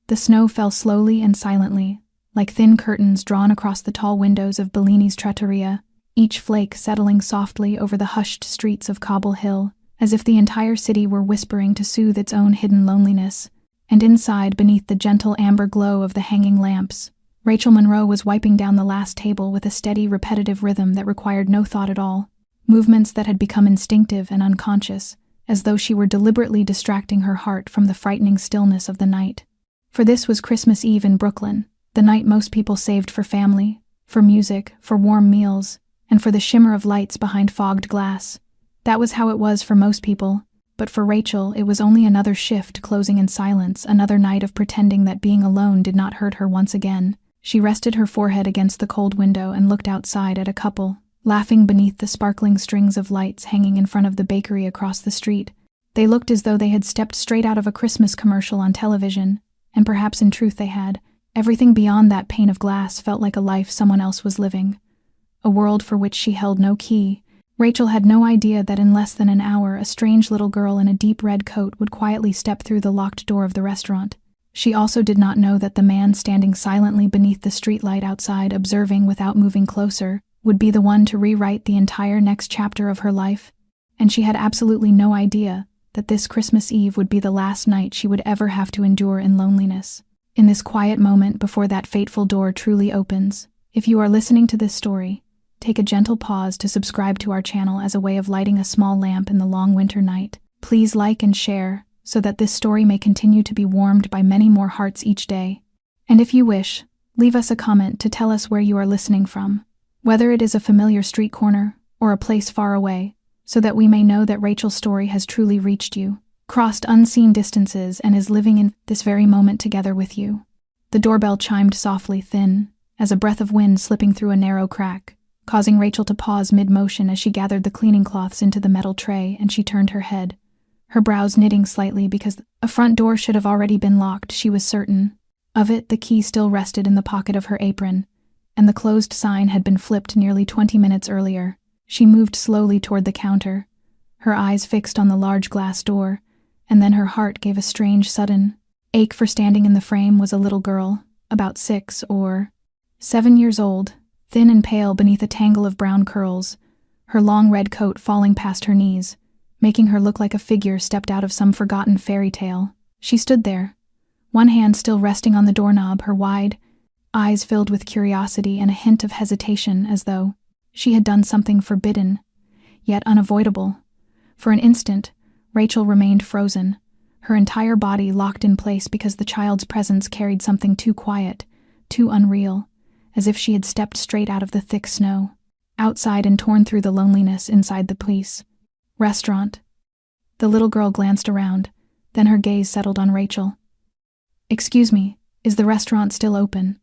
The snow fell slowly and silently, like thin curtains drawn across the tall windows of Bellini's trattoria, each flake settling softly over the hushed streets of Cobble Hill, as if the entire city were whispering to soothe its own hidden loneliness. And inside, beneath the gentle amber glow of the hanging lamps, Rachel Monroe was wiping down the last table with a steady, repetitive rhythm that required no thought at all, movements that had become instinctive and unconscious, as though she were deliberately distracting her heart from the frightening stillness of the night. For this was Christmas Eve in Brooklyn, the night most people saved for family, for music, for warm meals, and for the shimmer of lights behind fogged glass. That was how it was for most people, but for Rachel it was only another shift closing in silence, another night of pretending that being alone did not hurt her once again. She rested her forehead against the cold window and looked outside at a couple, laughing beneath the sparkling strings of lights hanging in front of the bakery across the street. They looked as though they had stepped straight out of a Christmas commercial on television, and perhaps in truth they had. Everything beyond that pane of glass felt like a life someone else was living, a world for which she held no key. Rachel had no idea that in less than an hour a strange little girl in a deep red coat would quietly step through the locked door of the restaurant. She also did not know that the man standing silently beneath the streetlight outside, observing without moving closer, would be the one to rewrite the entire next chapter of her life. And she had absolutely no idea that this Christmas Eve would be the last night she would ever have to endure in loneliness. In this quiet moment before that fateful door truly opens, if you are listening to this story, take a gentle pause to subscribe to our channel as a way of lighting a small lamp in the long winter night. Please like and share, so that this story may continue to be warmed by many more hearts each day. And if you wish, leave us a comment to tell us where you are listening from, whether it is a familiar street corner or a place far away, so that we may know that Rachel's story has truly reached you, crossed unseen distances, and is living in this very moment together with you. The doorbell chimed softly, thin, as a breath of wind slipping through a narrow crack, causing Rachel to pause mid-motion as she gathered the cleaning cloths into the metal tray, and she turned her head, her brows knitting slightly because a front door should have already been locked. She was certain of it. The key still rested in the pocket of her apron, and the closed sign had been flipped nearly 20 minutes earlier. She moved slowly toward the counter, her eyes fixed on the large glass door, and then her heart gave a strange sudden ache, for standing in the frame was a little girl, about 6 or 7 years old, thin and pale beneath a tangle of brown curls, her long red coat falling past her knees, making her look like a figure stepped out of some forgotten fairy tale. She stood there, one hand still resting on the doorknob, her wide eyes filled with curiosity and a hint of hesitation, as though she had done something forbidden, yet unavoidable. For an instant, Rachel remained frozen, her entire body locked in place because the child's presence carried something too quiet, too unreal, as if she had stepped straight out of the thick snow, outside and torn through the loneliness inside the police restaurant. The little girl glanced around, then her gaze settled on Rachel. "Excuse me, is the restaurant still open?"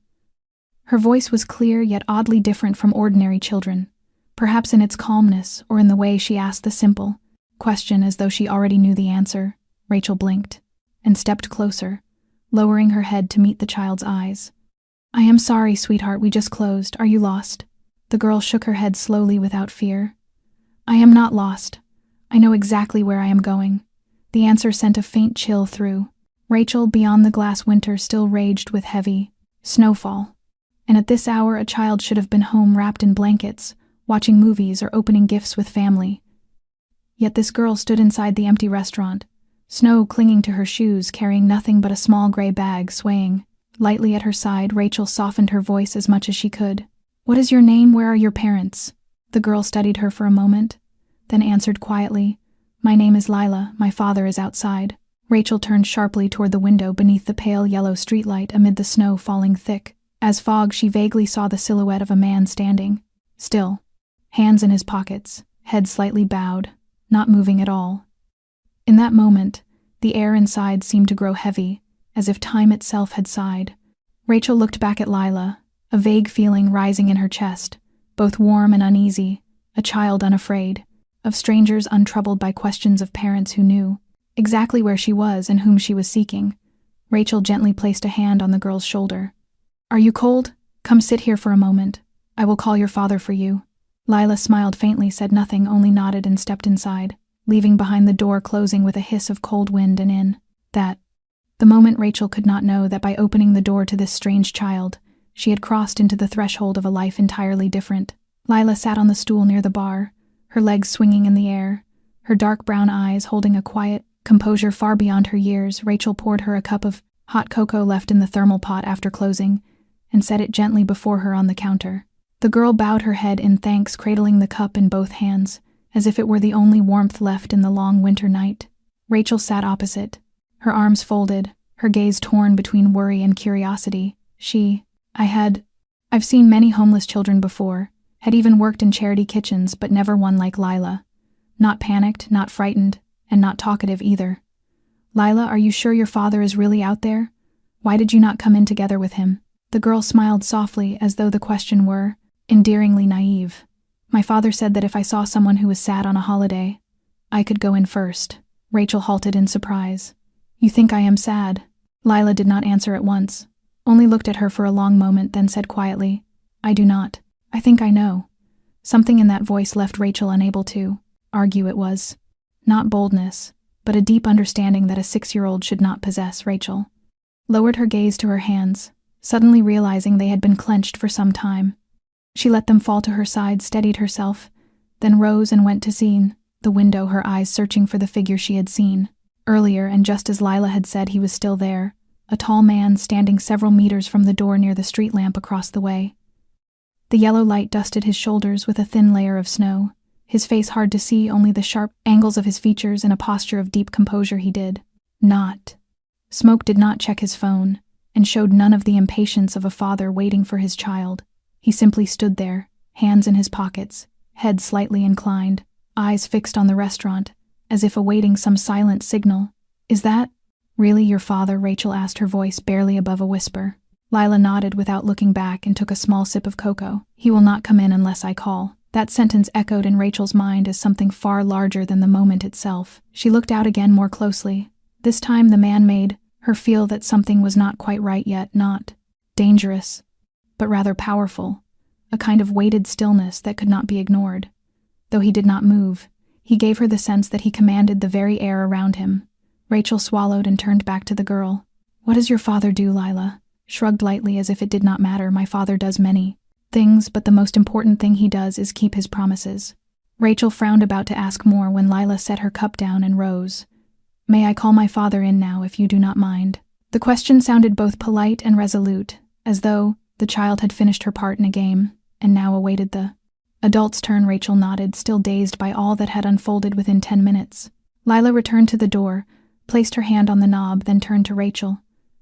Her voice was clear yet oddly different from ordinary children, perhaps in its calmness or in the way she asked the simple question as though she already knew the answer. Rachel blinked and stepped closer, lowering her head to meet the child's eyes. "I am sorry, sweetheart, we just closed. Are you lost?" The girl shook her head slowly without fear. "I am not lost. I know exactly where I am going." The answer sent a faint chill through Rachel. Beyond the glass, winter still raged with heavy snowfall, and at this hour a child should have been home wrapped in blankets, watching movies or opening gifts with family. Yet this girl stood inside the empty restaurant, snow clinging to her shoes, carrying nothing but a small gray bag swaying lightly at her side. Rachel softened her voice as much as she could. "What is your name? Where are your parents?" The girl studied her for a moment, then answered quietly, "My name is Lila. My father is outside." Rachel turned sharply toward the window beneath the pale yellow streetlight amid the snow falling thick. As fog, she vaguely saw the silhouette of a man standing, still, hands in his pockets, head slightly bowed, not moving at all. In that moment, the air inside seemed to grow heavy, as if time itself had sighed. Rachel looked back at Lila, a vague feeling rising in her chest, both warm and uneasy, a child unafraid of strangers, untroubled by questions of parents who knew exactly where she was and whom she was seeking. Rachel gently placed a hand on the girl's shoulder. "Are you cold? Come sit here for a moment. I will call your father for you." Lila smiled faintly, said nothing, only nodded and stepped inside, leaving behind the door closing with a hiss of cold wind, and in that The moment Rachel could not know that by opening the door to this strange child, she had crossed into the threshold of a life entirely different. Lila sat on the stool near the bar, her legs swinging in the air, her dark brown eyes holding a quiet composure far beyond her years. Rachel poured her a cup of hot cocoa left in the thermal pot after closing, and set it gently before her on the counter. The girl bowed her head in thanks, cradling the cup in both hands, as if it were the only warmth left in the long winter night. Rachel sat opposite, her arms folded, her gaze torn between worry and curiosity. I've seen many homeless children before, had even worked in charity kitchens, but never one like Lila. Not panicked, not frightened, and not talkative either. Lila, are you sure your father is really out there? Why did you not come in together with him? The girl smiled softly, as though the question were endearingly naive. My father said that if I saw someone who was sad on a holiday, I could go in first. Rachel halted in surprise. You think I am sad? Lila did not answer at once, only looked at her for a long moment, then said quietly, I do not. I think I know. Something in that voice left Rachel unable to argue. It was not boldness, but a deep understanding that a 6-year-old should not possess. Rachel lowered her gaze to her hands, suddenly realizing they had been clenched for some time. She let them fall to her side, steadied herself, then rose and went to the window, her eyes searching for the figure she had seen earlier, and just as Lila had said, he was still there, a tall man standing several meters from the door near the street lamp across the way. The yellow light dusted his shoulders with a thin layer of snow, his face hard to see, only the sharp angles of his features in a posture of deep composure. He did not. Smoke did not check his phone, and showed none of the impatience of a father waiting for his child. He simply stood there, hands in his pockets, head slightly inclined, eyes fixed on the restaurant, as if awaiting some silent signal. Is that really your father? Rachel asked, her voice barely above a whisper. Lila nodded without looking back and took a small sip of cocoa. He will not come in unless I call. That sentence echoed in Rachel's mind as something far larger than the moment itself. She looked out again more closely. This time the man made her feel that something was not quite right yet, not dangerous, but rather powerful, a kind of weighted stillness that could not be ignored. Though he did not move, he gave her the sense that he commanded the very air around him. Rachel swallowed and turned back to the girl. What does your father do? Lila shrugged lightly, as if it did not matter. My father does many things, but the most important thing he does is keep his promises. Rachel frowned, about to ask more, when Lila set her cup down and rose. May I call my father in now, if you do not mind? The question sounded both polite and resolute, as though the child had finished her part in a game, and now awaited the adult's turn. Rachel nodded, still dazed by all that had unfolded within 10 minutes. Lila returned to the door, placed her hand on the knob, then turned to Rachel,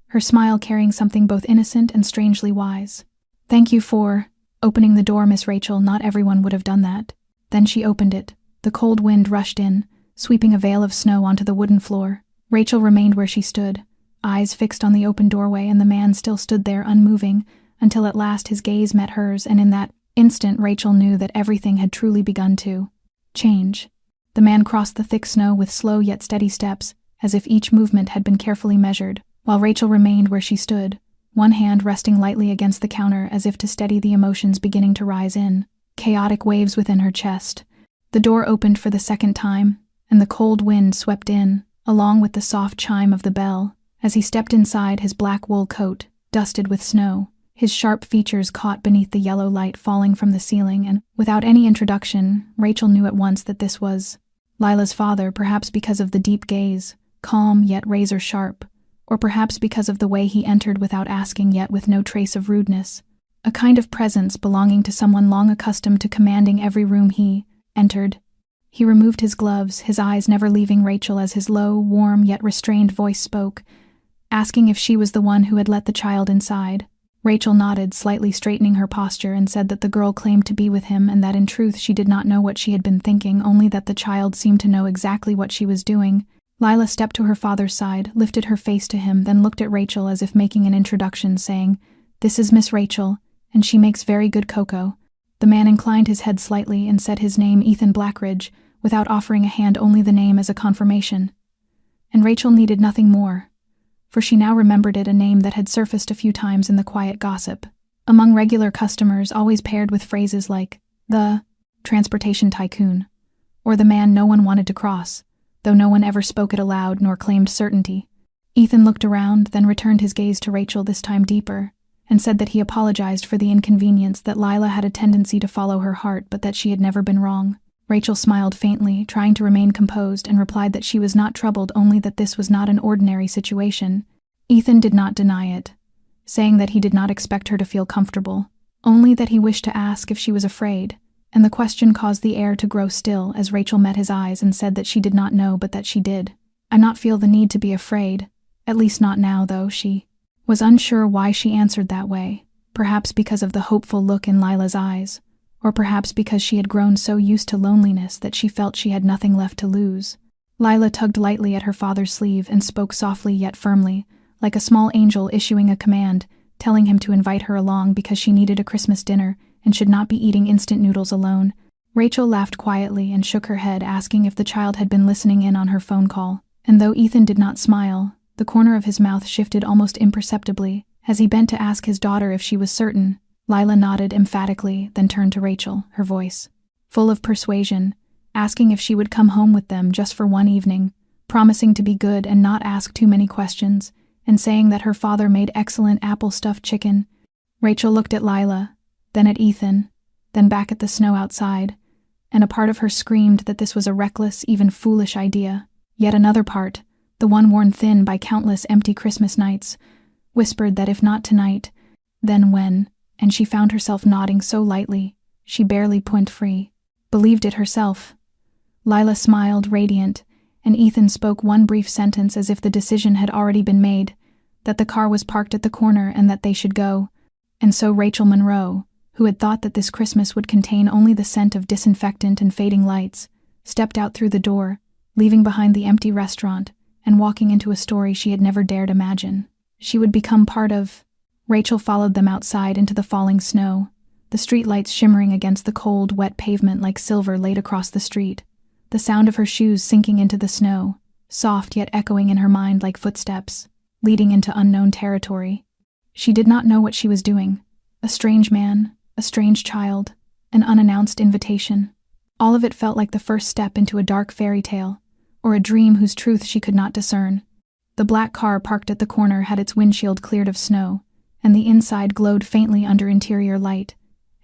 her smile carrying something both innocent and strangely wise. Thank you for opening the door, Miss Rachel. Not everyone would have done that. Then she opened it. The cold wind rushed in, sweeping a veil of snow onto the wooden floor. Rachel remained where she stood, eyes fixed on the open doorway, and the man still stood there unmoving, until at last his gaze met hers, and in that instant Rachel knew that everything had truly begun to change. The man crossed the thick snow with slow yet steady steps, as if each movement had been carefully measured, while Rachel remained where she stood, one hand resting lightly against the counter as if to steady the emotions beginning to rise in chaotic waves within her chest. The door opened for the second time, and the cold wind swept in, along with the soft chime of the bell. As he stepped inside, his black wool coat, dusted with snow, his sharp features caught beneath the yellow light falling from the ceiling, and without any introduction, Rachel knew at once that this was Lila's father, perhaps because of the deep gaze, calm yet razor-sharp, or perhaps because of the way he entered without asking, yet with no trace of rudeness, a kind of presence belonging to someone long accustomed to commanding every room he entered. He removed his gloves, his eyes never leaving Rachel, as his low, warm yet restrained voice spoke, asking if she was the one who had let the child inside. Rachel nodded, slightly straightening her posture, and said that the girl claimed to be with him, and that in truth she did not know what she had been thinking, only that the child seemed to know exactly what she was doing. Lila stepped to her father's side, lifted her face to him, then looked at Rachel as if making an introduction, saying, "This is Miss Rachel, and she makes very good cocoa." The man inclined his head slightly and said his name, Ethan Blackridge, without offering a hand, only the name as a confirmation. And Rachel needed nothing more, for she now remembered it, a name that had surfaced a few times in the quiet gossip among regular customers, always paired with phrases like the transportation tycoon, or the man no one wanted to cross, though no one ever spoke it aloud nor claimed certainty. Ethan looked around, then returned his gaze to Rachel, this time deeper, and said that he apologized for the inconvenience, that Lila had a tendency to follow her heart, but that she had never been wrong. Rachel smiled faintly, trying to remain composed, and replied that she was not troubled, only that this was not an ordinary situation. Ethan did not deny it, saying that he did not expect her to feel comfortable, only that he wished to ask if she was afraid, and the question caused the air to grow still as Rachel met his eyes and said that she did not know, but that she did. "I not feel the need to be afraid, at least not now, though." She was unsure why she answered that way, perhaps because of the hopeful look in Lila's eyes, or perhaps because she had grown so used to loneliness that she felt she had nothing left to lose. Lila tugged lightly at her father's sleeve and spoke softly yet firmly, like a small angel issuing a command, telling him to invite her along because she needed a Christmas dinner and should not be eating instant noodles alone. Rachel laughed quietly and shook her head, asking if the child had been listening in on her phone call, and though Ethan did not smile, the corner of his mouth shifted almost imperceptibly as he bent to ask his daughter if she was certain. Lila nodded emphatically, then turned to Rachel, her voice full of persuasion, asking if she would come home with them just for one evening, promising to be good and not ask too many questions, and saying that her father made excellent apple-stuffed chicken. Rachel looked at Lila, then at Ethan, then back at the snow outside, and a part of her screamed that this was a reckless, even foolish idea. Yet another part, the one worn thin by countless empty Christmas nights, whispered that if not tonight, then when, and she found herself nodding so lightly, she barely point-free, believed it herself. Lila smiled, radiant, and Ethan spoke one brief sentence as if the decision had already been made, that the car was parked at the corner and that they should go. And so Rachel Monroe, who had thought that this Christmas would contain only the scent of disinfectant and fading lights, stepped out through the door, leaving behind the empty restaurant, and walking into a story she had never dared imagine. She would become part of. Rachel followed them outside into the falling snow, the streetlights shimmering against the cold, wet pavement like silver laid across the street, the sound of her shoes sinking into the snow, soft yet echoing in her mind like footsteps, leading into unknown territory. She did not know what she was doing. A strange man, a strange child, an unannounced invitation. All of it felt like the first step into a dark fairy tale, or a dream whose truth she could not discern. The black car parked at the corner had its windshield cleared of snow, and the inside glowed faintly under interior light,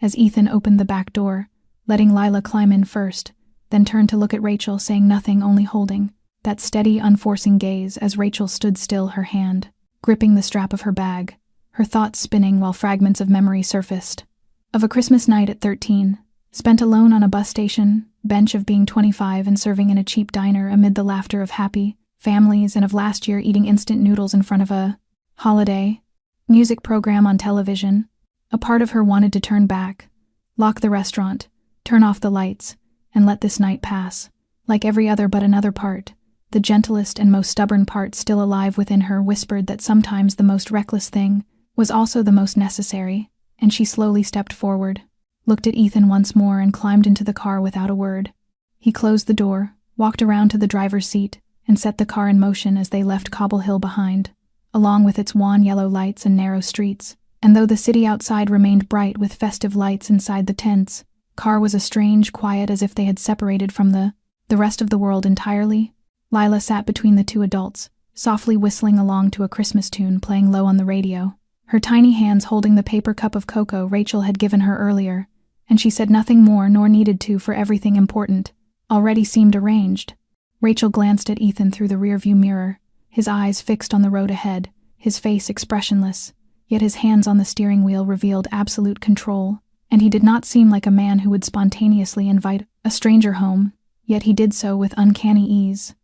as Ethan opened the back door, letting Lila climb in first, then turned to look at Rachel, saying nothing, only holding that steady, unforcing gaze as Rachel stood still, her hand gripping the strap of her bag, her thoughts spinning while fragments of memory surfaced. Of a Christmas night at 13, spent alone on a bus station bench, of being 25 and serving in a cheap diner amid the laughter of happy families, and of last year eating instant noodles in front of a holiday music program on television. A part of her wanted to turn back, lock the restaurant, turn off the lights, and let this night pass. Like every other, but another part, the gentlest and most stubborn part still alive within her, whispered that sometimes the most reckless thing was also the most necessary, and she slowly stepped forward, looked at Ethan once more, and climbed into the car without a word. He closed the door, walked around to the driver's seat, and set the car in motion as they left Cobble Hill behind, along with its wan yellow lights and narrow streets. And though the city outside remained bright with festive lights inside the tents, car was a strange quiet, as if they had separated from the rest of the world entirely. Lila sat between the two adults, softly whistling along to a Christmas tune playing low on the radio, her tiny hands holding the paper cup of cocoa Rachel had given her earlier, and she said nothing more nor needed to, for everything important already seemed arranged. Rachel glanced at Ethan through the rearview mirror, his eyes fixed on the road ahead, his face expressionless, yet his hands on the steering wheel revealed absolute control, and he did not seem like a man who would spontaneously invite a stranger home, yet he did so with uncanny ease.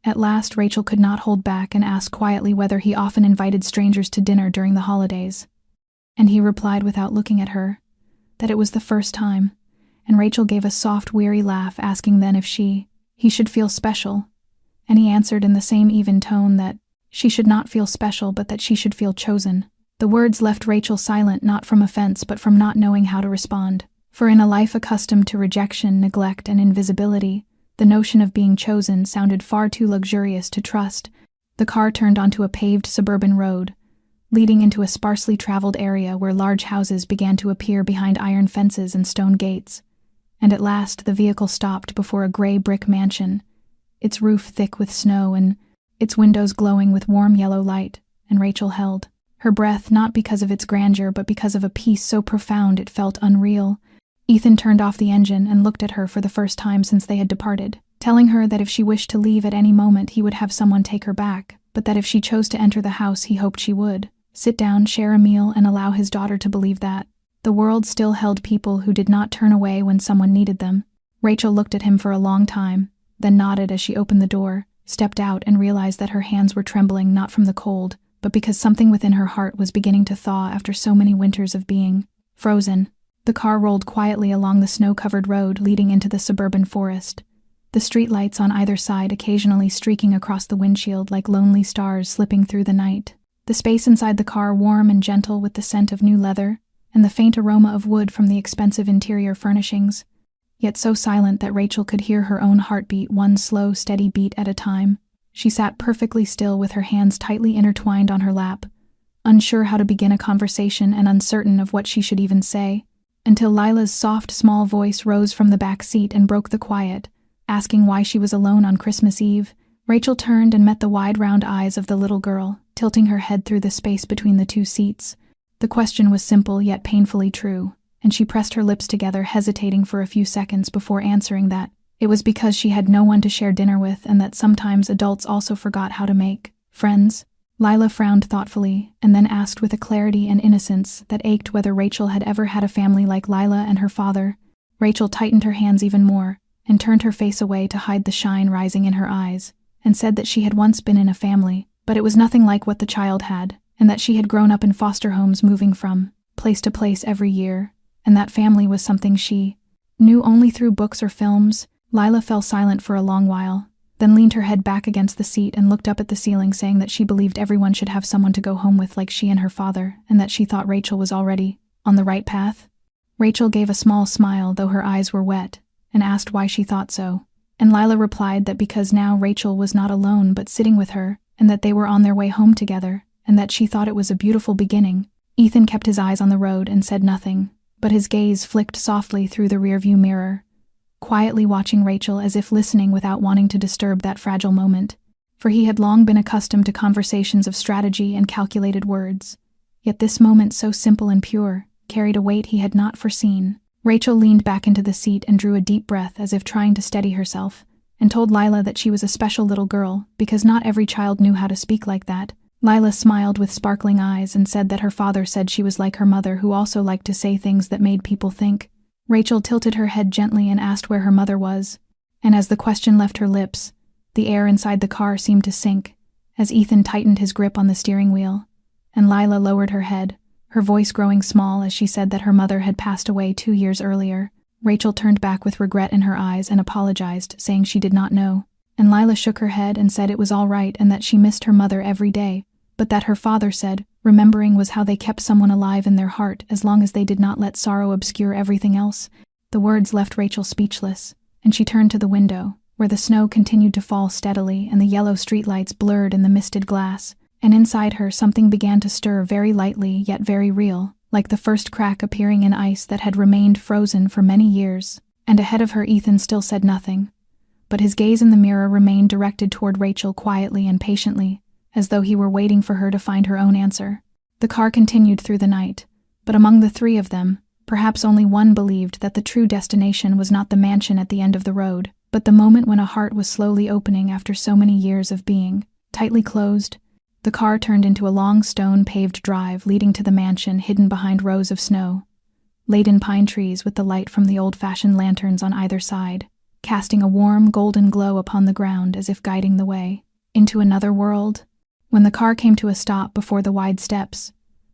At last Rachel could not hold back and asked quietly whether he often invited strangers to dinner during the holidays, and he replied without looking at her that it was the first time, and Rachel gave a soft, weary laugh, asking then if he should feel special, and he answered in the same even tone that she should not feel special, but that she should feel chosen. The words left Rachel silent, not from offense but from not knowing how to respond, for in a life accustomed to rejection, neglect, and invisibility, the notion of being chosen sounded far too luxurious to trust. The car turned onto a paved suburban road, leading into a sparsely traveled area where large houses began to appear behind iron fences and stone gates, and at last the vehicle stopped before a gray brick mansion, its roof thick with snow and its windows glowing with warm yellow light, and Rachel held her breath, not because of its grandeur but because of a peace so profound it felt unreal. Ethan turned off the engine and looked at her for the first time since they had departed, telling her that if she wished to leave at any moment he would have someone take her back, but that if she chose to enter the house he hoped she would sit down, share a meal, and allow his daughter to believe that the world still held people who did not turn away when someone needed them. Rachel looked at him for a long time, then nodded as she opened the door, stepped out, and realized that her hands were trembling not from the cold, but because something within her heart was beginning to thaw after so many winters of being frozen. The car rolled quietly along the snow-covered road leading into the suburban forest, the streetlights on either side occasionally streaking across the windshield like lonely stars slipping through the night. The space inside the car warm and gentle with the scent of new leather, and the faint aroma of wood from the expensive interior furnishings, yet so silent that Rachel could hear her own heartbeat one slow, steady beat at a time. She sat perfectly still with her hands tightly intertwined on her lap, unsure how to begin a conversation and uncertain of what she should even say, until Lila's soft, small voice rose from the back seat and broke the quiet, asking why she was alone on Christmas Eve. Rachel turned and met the wide, round eyes of the little girl, tilting her head through the space between the two seats. The question was simple yet painfully true, and she pressed her lips together, hesitating for a few seconds before answering that it was because she had no one to share dinner with and that sometimes adults also forgot how to make friends. Lila frowned thoughtfully and then asked with a clarity and innocence that ached whether Rachel had ever had a family like Lila and her father. Rachel tightened her hands even more and turned her face away to hide the shine rising in her eyes, and said that she had once been in a family, but it was nothing like what the child had, and that she had grown up in foster homes moving from place to place every year, and that family was something she knew only through books or films. Lila fell silent for a long while, then leaned her head back against the seat and looked up at the ceiling, saying that she believed everyone should have someone to go home with like she and her father, and that she thought Rachel was already on the right path. Rachel gave a small smile, though her eyes were wet, and asked why she thought so, and Lila replied that because now Rachel was not alone but sitting with her, and that they were on their way home together, and that she thought it was a beautiful beginning. Ethan kept his eyes on the road and said nothing, but his gaze flicked softly through the rearview mirror, quietly watching Rachel as if listening without wanting to disturb that fragile moment, for he had long been accustomed to conversations of strategy and calculated words. Yet this moment, so simple and pure, carried a weight he had not foreseen. Rachel leaned back into the seat and drew a deep breath as if trying to steady herself, and told Lila that she was a special little girl because not every child knew how to speak like that. Lila smiled with sparkling eyes and said that her father said she was like her mother, who also liked to say things that made people think. Rachel tilted her head gently and asked where her mother was, and as the question left her lips, the air inside the car seemed to sink as Ethan tightened his grip on the steering wheel, and Lila lowered her head, her voice growing small as she said that her mother had passed away 2 years earlier. Rachel turned back with regret in her eyes and apologized, saying she did not know, and Lila shook her head and said it was all right and that she missed her mother every day, but that her father said remembering was how they kept someone alive in their heart as long as they did not let sorrow obscure everything else. The words left Rachel speechless, and she turned to the window, where the snow continued to fall steadily and the yellow streetlights blurred in the misted glass, and inside her something began to stir very lightly yet very real, like the first crack appearing in ice that had remained frozen for many years. And ahead of her Ethan still said nothing, but his gaze in the mirror remained directed toward Rachel quietly and patiently, as though he were waiting for her to find her own answer. The car continued through the night, but among the three of them, perhaps only one believed that the true destination was not the mansion at the end of the road, but the moment when a heart was slowly opening after so many years of being tightly closed. The car turned into a long stone-paved drive leading to the mansion hidden behind rows of snow-laden pine trees with the light from the old-fashioned lanterns on either side, casting a warm golden glow upon the ground as if guiding the way into another world. When the car came to a stop before the wide steps,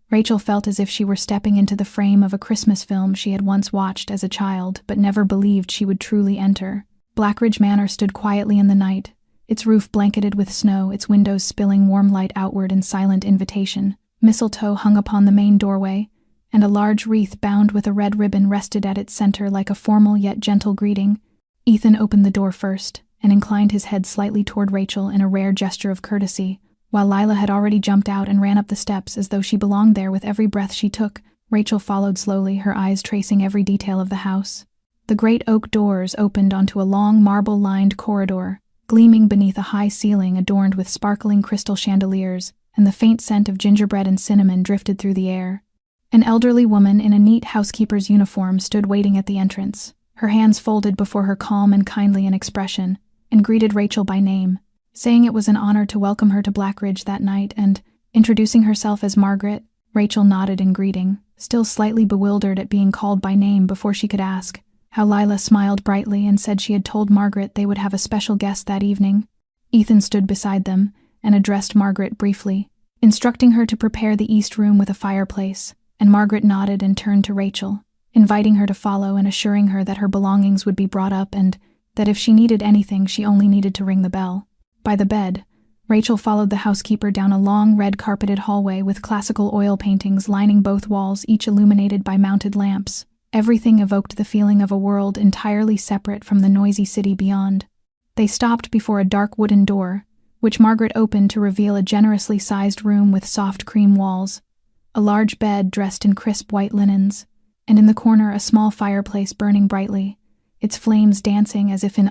Rachel felt as if she were stepping into the frame of a Christmas film she had once watched as a child but never believed she would truly enter. Blackridge Manor stood quietly in the night, its roof blanketed with snow, its windows spilling warm light outward in silent invitation. Mistletoe hung upon the main doorway, and a large wreath bound with a red ribbon rested at its center like a formal yet gentle greeting. Ethan opened the door first and inclined his head slightly toward Rachel in a rare gesture of courtesy, while Lila had already jumped out and ran up the steps as though she belonged there with every breath she took. Rachel followed slowly, her eyes tracing every detail of the house. The great oak doors opened onto a long marble-lined corridor, gleaming beneath a high ceiling adorned with sparkling crystal chandeliers, and the faint scent of gingerbread and cinnamon drifted through the air. An elderly woman in a neat housekeeper's uniform stood waiting at the entrance, her hands folded before her, calm and kindly in expression, and greeted Rachel by name, saying it was an honor to welcome her to Blackridge that night, and, introducing herself as Margaret, Rachel nodded in greeting, still slightly bewildered at being called by name before she could ask. How Lila smiled brightly and said she had told Margaret they would have a special guest that evening. Ethan stood beside them and addressed Margaret briefly, instructing her to prepare the east room with a fireplace, and Margaret nodded and turned to Rachel, inviting her to follow and assuring her that her belongings would be brought up and that if she needed anything she only needed to ring the bell. By the bed, Rachel followed the housekeeper down a long red-carpeted hallway with classical oil paintings lining both walls, each illuminated by mounted lamps. Everything evoked the feeling of a world entirely separate from the noisy city beyond. They stopped before a dark wooden door, which Margaret opened to reveal a generously sized room with soft cream walls, a large bed dressed in crisp white linens, and in the corner a small fireplace burning brightly, its flames dancing as if in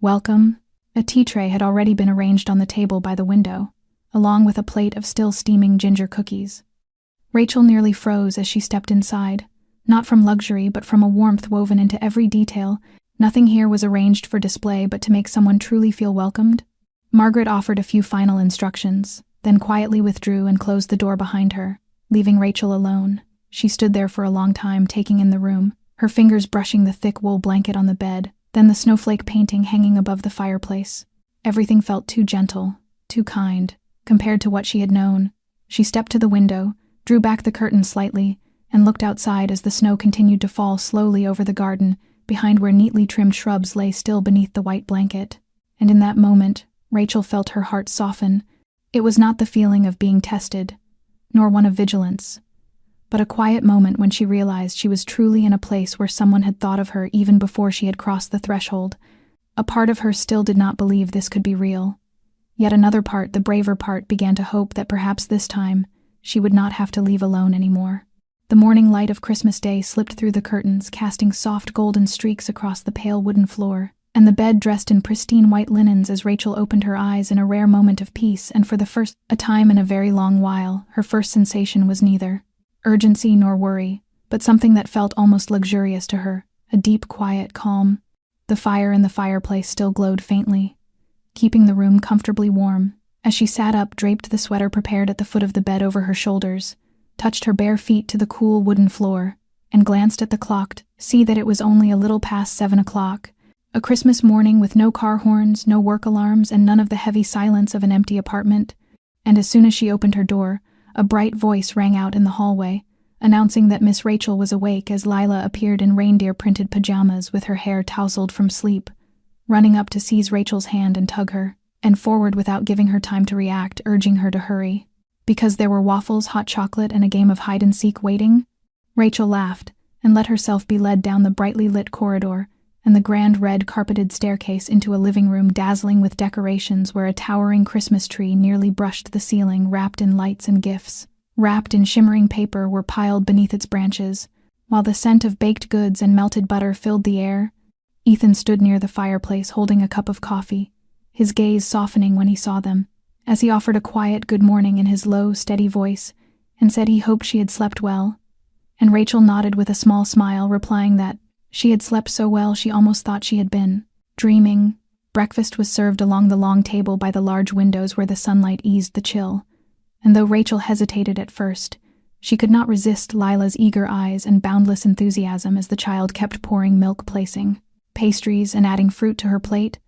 welcome. A tea tray had already been arranged on the table by the window, along with a plate of still steaming ginger cookies. Rachel nearly froze as she stepped inside. Not from luxury, but from a warmth woven into every detail. Nothing here was arranged for display but to make someone truly feel welcomed. Margaret offered a few final instructions, then quietly withdrew and closed the door behind her, leaving Rachel alone. She stood there for a long time, taking in the room, her fingers brushing the thick wool blanket on the bed, then the snowflake painting hanging above the fireplace. Everything felt too gentle, too kind, compared to what she had known. She stepped to the window, drew back the curtain slightly, and looked outside as the snow continued to fall slowly over the garden, behind where neatly trimmed shrubs lay still beneath the white blanket. And in that moment, Rachel felt her heart soften. It was not the feeling of being tested, nor one of vigilance, but a quiet moment when she realized she was truly in a place where someone had thought of her even before she had crossed the threshold. A part of her still did not believe this could be real. Yet another part, the braver part, began to hope that perhaps this time she would not have to leave alone anymore. The morning light of Christmas Day slipped through the curtains, casting soft golden streaks across the pale wooden floor, and the bed dressed in pristine white linens as Rachel opened her eyes in a rare moment of peace, and for the first time in a very long while, her first sensation was neither urgency nor worry, but something that felt almost luxurious to her, a deep, quiet calm. The fire in the fireplace still glowed faintly, keeping the room comfortably warm. As she sat up, draped the sweater prepared at the foot of the bed over her shoulders, touched her bare feet to the cool wooden floor, and glanced at the clock to see that it was only a little past 7 o'clock. A Christmas morning with no car horns, no work alarms, and none of the heavy silence of an empty apartment. And as soon as she opened her door, a bright voice rang out in the hallway, announcing that Miss Rachel was awake as Lila appeared in reindeer-printed pajamas with her hair tousled from sleep, running up to seize Rachel's hand and tug her, and forward without giving her time to react, urging her to hurry. Because there were waffles, hot chocolate, and a game of hide-and-seek waiting? Rachel laughed and let herself be led down the brightly lit corridor and the grand red-carpeted staircase into a living room dazzling with decorations where a towering Christmas tree nearly brushed the ceiling, wrapped in lights and gifts. Wrapped in shimmering paper were piled beneath its branches, while the scent of baked goods and melted butter filled the air. Ethan stood near the fireplace holding a cup of coffee, his gaze softening when he saw them, as he offered a quiet good morning in his low, steady voice, and said he hoped she had slept well. And Rachel nodded with a small smile, replying that she had slept so well she almost thought she had been dreaming. Breakfast was served along the long table by the large windows where the sunlight eased the chill, and though Rachel hesitated at first, she could not resist Lila's eager eyes and boundless enthusiasm as the child kept pouring milk, placing pastries, and adding fruit to her plate.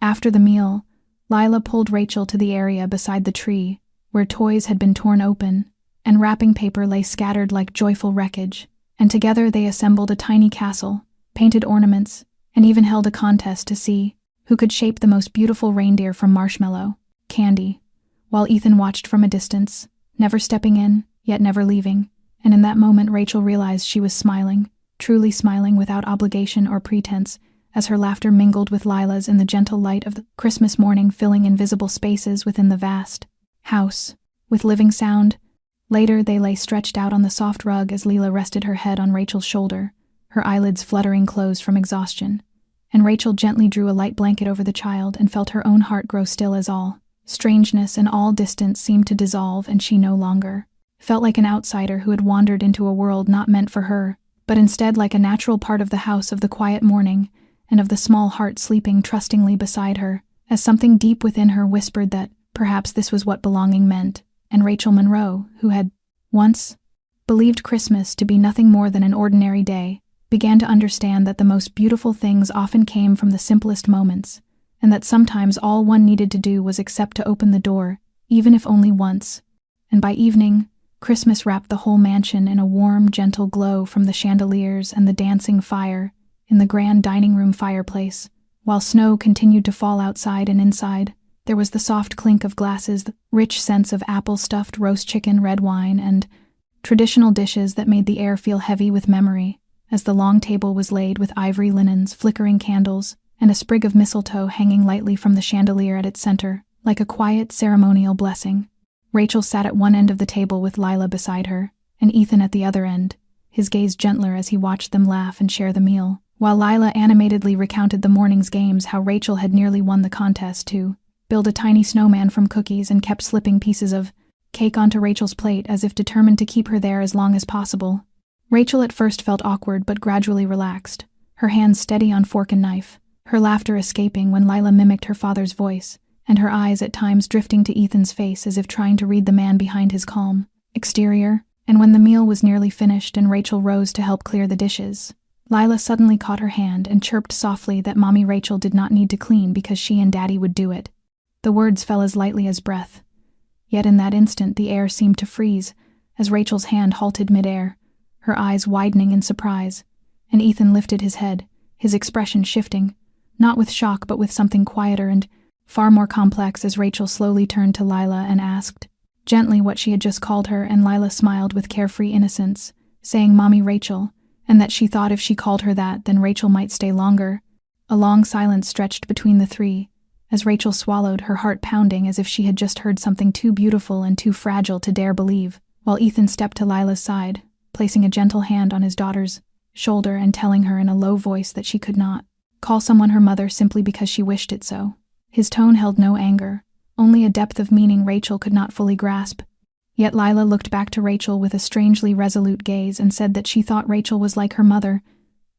After the meal, Lila pulled Rachel to the area beside the tree, where toys had been torn open, and wrapping paper lay scattered like joyful wreckage, and together they assembled a tiny castle, painted ornaments, and even held a contest to see who could shape the most beautiful reindeer from marshmallow candy, while Ethan watched from a distance, never stepping in, yet never leaving, and in that moment Rachel realized she was smiling, truly smiling without obligation or pretense, as her laughter mingled with Lila's in the gentle light of the Christmas morning, filling invisible spaces within the vast house with living sound. Later they lay stretched out on the soft rug as Lila rested her head on Rachel's shoulder, her eyelids fluttering closed from exhaustion. and Rachel gently drew a light blanket over the child and felt her own heart grow still as all strangeness and all distance seemed to dissolve, and she no longer felt like an outsider who had wandered into a world not meant for her, but instead like a natural part of the house of the quiet morning and of the small heart sleeping trustingly beside her, as something deep within her whispered that perhaps this was what belonging meant. And Rachel Monroe, who had once believed Christmas to be nothing more than an ordinary day, began to understand that the most beautiful things often came from the simplest moments, and that sometimes all one needed to do was accept to open the door, even if only once. And by evening, Christmas wrapped the whole mansion in a warm, gentle glow from the chandeliers and the dancing fire in the grand dining room fireplace. While snow continued to fall outside and inside, there was the soft clink of glasses, the rich scents of apple-stuffed roast chicken, red wine, and traditional dishes that made the air feel heavy with memory, as the long table was laid with ivory linens, flickering candles, and a sprig of mistletoe hanging lightly from the chandelier at its center, like a quiet, ceremonial blessing. Rachel sat at one end of the table with Lila beside her, and Ethan at the other end, his gaze gentler as he watched them laugh and share the meal, while Lila animatedly recounted the morning's games, how Rachel had nearly won the contest to build a tiny snowman from cookies and kept slipping pieces of cake onto Rachel's plate as if determined to keep her there as long as possible. Rachel at first felt awkward but gradually relaxed, her hands steady on fork and knife, her laughter escaping when Lila mimicked her father's voice, and her eyes at times drifting to Ethan's face as if trying to read the man behind his calm exterior. And when the meal was nearly finished and Rachel rose to help clear the dishes, Lila suddenly caught her hand and chirped softly that Mommy Rachel did not need to clean because she and Daddy would do it. The words fell as lightly as breath. Yet in that instant the air seemed to freeze as Rachel's hand halted midair, her eyes widening in surprise, and Ethan lifted his head, his expression shifting, not with shock but with something quieter and far more complex, as Rachel slowly turned to Lila and asked gently what she had just called her, and Lila smiled with carefree innocence, saying Mommy Rachel, and that she thought if she called her that then Rachel might stay longer. A long silence stretched between the three, as Rachel swallowed, her heart pounding as if she had just heard something too beautiful and too fragile to dare believe, while Ethan stepped to Lila's side, placing a gentle hand on his daughter's shoulder and telling her in a low voice that she could not call someone her mother simply because she wished it so. His tone held no anger, only a depth of meaning Rachel could not fully grasp. Yet Lila looked back to Rachel with a strangely resolute gaze and said that she thought Rachel was like her mother,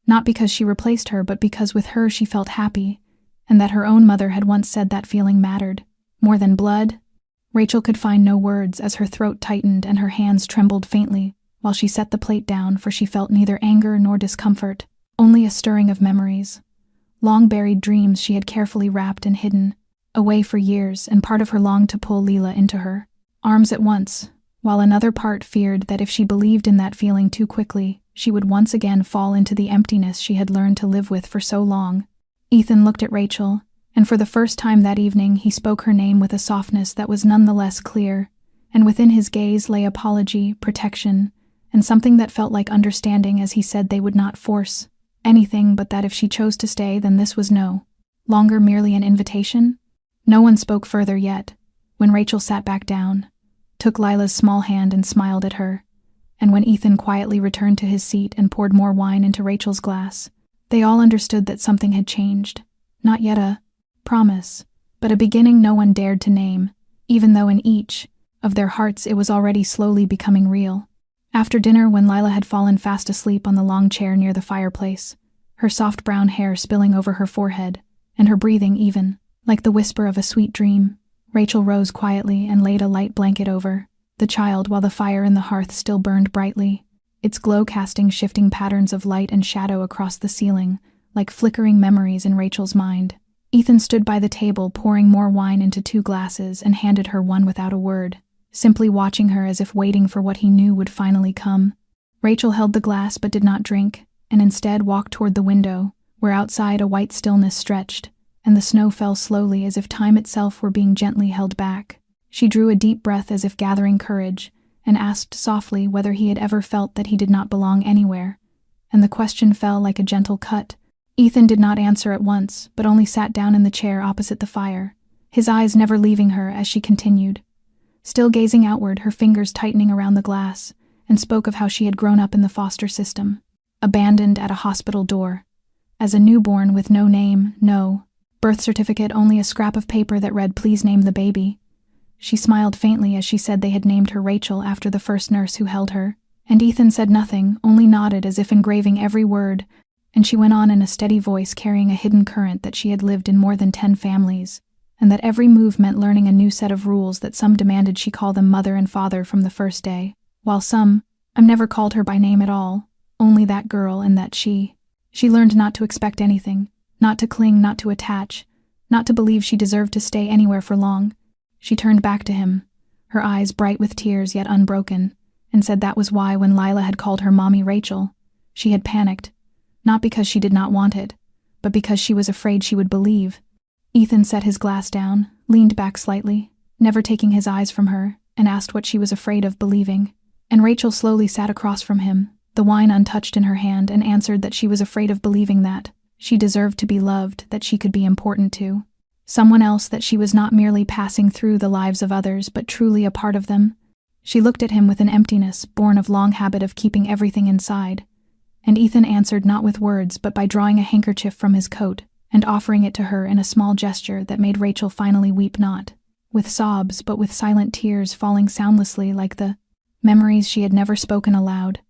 not because she replaced her but because with her she felt happy, and that her own mother had once said that feeling mattered more than blood. Rachel could find no words as her throat tightened and her hands trembled faintly while she set the plate down, for she felt neither anger nor discomfort, only a stirring of memories, long-buried dreams she had carefully wrapped and hidden away for years, and part of her longed to pull Lila into her arms at once, while another part feared that if she believed in that feeling too quickly, she would once again fall into the emptiness she had learned to live with for so long. Ethan looked at Rachel, and for the first time that evening he spoke her name with a softness that was nonetheless clear, and within his gaze lay apology, protection, and something that felt like understanding as he said they would not force anything, but that if she chose to stay then this was no longer merely an invitation. No one spoke further yet, when Rachel sat back down, took Lila's small hand and smiled at her, and when Ethan quietly returned to his seat and poured more wine into Rachel's glass, they all understood that something had changed. Not yet a promise, but a beginning no one dared to name, even though in each of their hearts it was already slowly becoming real. After dinner, when Lila had fallen fast asleep on the long chair near the fireplace, her soft brown hair spilling over her forehead, and her breathing even like the whisper of a sweet dream, Rachel rose quietly and laid a light blanket over the child while the fire in the hearth still burned brightly, its glow casting shifting patterns of light and shadow across the ceiling, like flickering memories in Rachel's mind. Ethan stood by the table, pouring more wine into 2 glasses, and handed her one without a word, simply watching her as if waiting for what he knew would finally come. Rachel held the glass but did not drink, and instead walked toward the window, where outside a white stillness stretched, and the snow fell slowly as if time itself were being gently held back. She drew a deep breath as if gathering courage, and asked softly whether he had ever felt that he did not belong anywhere, and the question fell like a gentle cut. Ethan did not answer at once, but only sat down in the chair opposite the fire, his eyes never leaving her as she continued, still gazing outward, her fingers tightening around the glass, and spoke of how she had grown up in the foster system, abandoned at a hospital door, as a newborn with no name, no birth certificate, only a scrap of paper that read, "Please name the baby." She smiled faintly as she said they had named her Rachel after the first nurse who held her, and Ethan said nothing, only nodded as if engraving every word, and she went on in a steady voice, carrying a hidden current that she had lived in more than 10 families, and that every move meant learning a new set of rules, that some demanded she call them mother and father from the first day, while some, never called her by name at all, only that girl, and that she learned not to expect anything, not to cling, not to attach, not to believe she deserved to stay anywhere for long. She turned back to him, her eyes bright with tears yet unbroken, and said that was why when Lila had called her Mommy Rachel, she had panicked, not because she did not want it, but because she was afraid she would believe. Ethan set his glass down, leaned back slightly, never taking his eyes from her, and asked what she was afraid of believing. And Rachel slowly sat across from him, the wine untouched in her hand, and answered that she was afraid of believing that she deserved to be loved, that she could be important to someone else, that she was not merely passing through the lives of others, but truly a part of them. She looked at him with an emptiness born of long habit of keeping everything inside, and Ethan answered not with words but by drawing a handkerchief from his coat and offering it to her in a small gesture that made Rachel finally weep, not with sobs but with silent tears falling soundlessly like the memories she had never spoken aloud.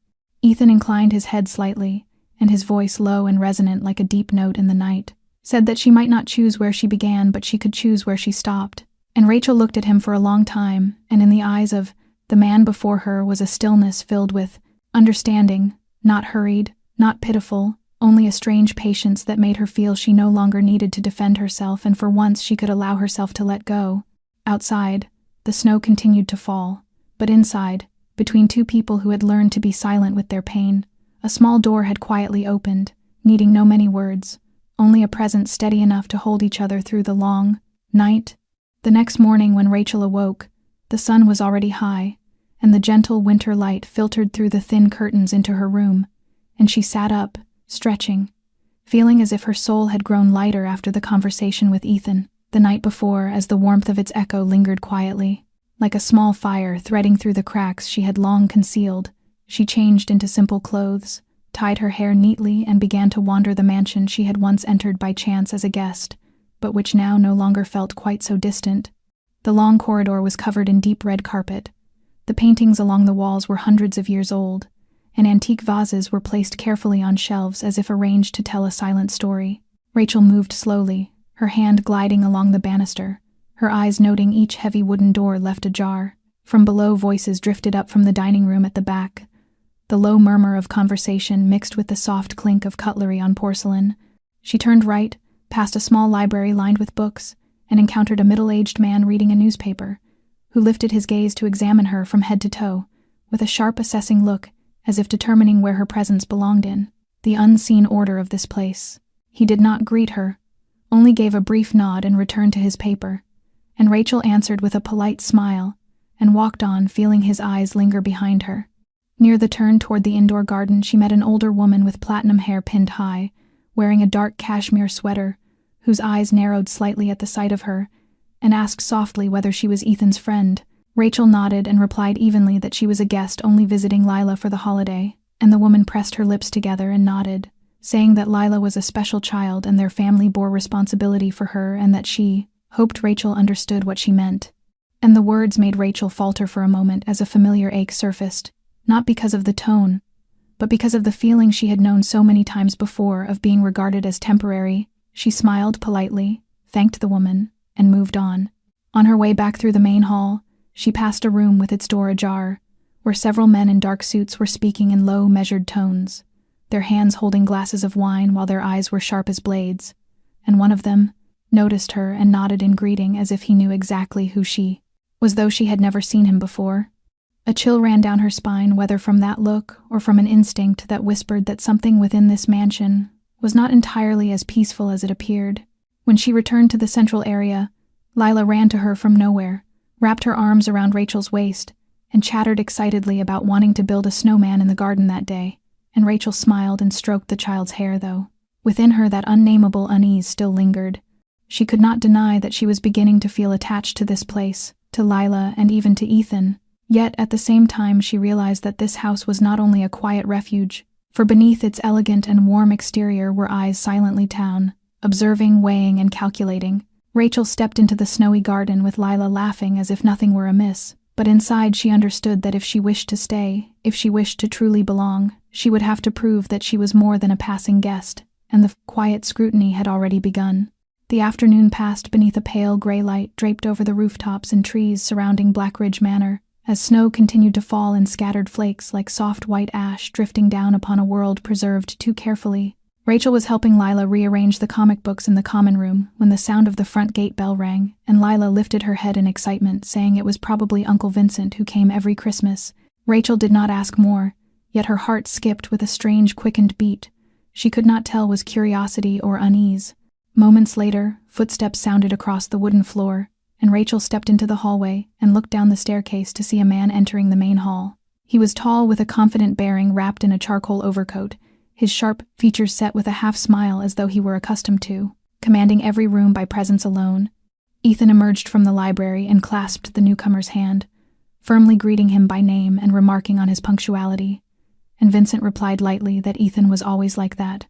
Ethan inclined his head slightly, and his voice, low and resonant like a deep note in the night, said that she might not choose where she began, but she could choose where she stopped. And Rachel looked at him for a long time, and in the eyes of the man before her was a stillness filled with understanding, not hurried, not pitiful, only a strange patience that made her feel she no longer needed to defend herself, and for once she could allow herself to let go. Outside, the snow continued to fall, but inside, between two people who had learned to be silent with their pain, a small door had quietly opened, needing no many words, only a presence steady enough to hold each other through the long night. The next morning when Rachel awoke, the sun was already high, and the gentle winter light filtered through the thin curtains into her room, and she sat up, stretching, feeling as if her soul had grown lighter after the conversation with Ethan the night before, as the warmth of its echo lingered quietly. Like a small fire threading through the cracks she had long concealed, she changed into simple clothes, tied her hair neatly, and began to wander the mansion she had once entered by chance as a guest, but which now no longer felt quite so distant. The long corridor was covered in deep red carpet. The paintings along the walls were hundreds of years old, and antique vases were placed carefully on shelves as if arranged to tell a silent story. Rachel moved slowly, her hand gliding along the banister, her eyes noting each heavy wooden door left ajar. From below, voices drifted up from the dining room at the back, the low murmur of conversation mixed with the soft clink of cutlery on porcelain. She turned right, past a small library lined with books, and encountered a middle-aged man reading a newspaper, who lifted his gaze to examine her from head to toe, with a sharp assessing look, as if determining where her presence belonged in the unseen order of this place. He did not greet her, only gave a brief nod and returned to his paper, and Rachel answered with a polite smile, and walked on, feeling his eyes linger behind her. Near the turn toward the indoor garden, she met an older woman with platinum hair pinned high, wearing a dark cashmere sweater, whose eyes narrowed slightly at the sight of her, and asked softly whether she was Ethan's friend. Rachel nodded and replied evenly that she was a guest only visiting Lila for the holiday, and the woman pressed her lips together and nodded, saying that Lila was a special child and their family bore responsibility for her, and that she hoped Rachel understood what she meant. And the words made Rachel falter for a moment as a familiar ache surfaced, not because of the tone, but because of the feeling she had known so many times before of being regarded as temporary. She smiled politely, thanked the woman, and moved on. On her way back through the main hall, she passed a room with its door ajar, where several men in dark suits were speaking in low, measured tones, their hands holding glasses of wine while their eyes were sharp as blades, and one of them noticed her and nodded in greeting as if he knew exactly who she was, though she had never seen him before. A chill ran down her spine, whether from that look or from an instinct that whispered that something within this mansion was not entirely as peaceful as it appeared. When she returned to the central area, Lila ran to her from nowhere, wrapped her arms around Rachel's waist, and chattered excitedly about wanting to build a snowman in the garden that day, and Rachel smiled and stroked the child's hair, though within her that unnameable unease still lingered. She could not deny that she was beginning to feel attached to this place, to Lila, and even to Ethan. Yet, at the same time, she realized that this house was not only a quiet refuge for beneath its elegant and warm exterior were eyes silently down, observing, weighing, and calculating. Rachel stepped into the snowy garden with Lila laughing as if nothing were amiss, but inside she understood that if she wished to stay, if she wished to truly belong, she would have to prove that she was more than a passing guest, and the quiet scrutiny had already begun. The afternoon passed beneath a pale gray light draped over the rooftops and trees surrounding Blackridge Manor, as snow continued to fall in scattered flakes like soft white ash drifting down upon a world preserved too carefully. Rachel was helping Lila rearrange the comic books in the common room when the sound of the front gate bell rang, and Lila lifted her head in excitement, saying it was probably Uncle Vincent who came every Christmas. Rachel did not ask more, yet her heart skipped with a strange quickened beat. She could not tell was curiosity or unease. Moments later, footsteps sounded across the wooden floor, and Rachel stepped into the hallway and looked down the staircase to see a man entering the main hall. He was tall with a confident bearing wrapped in a charcoal overcoat, his sharp features set with a half-smile as though he were accustomed to, commanding every room by presence alone. Ethan emerged from the library and clasped the newcomer's hand, firmly greeting him by name and remarking on his punctuality, and Vincent replied lightly that Ethan was always like that,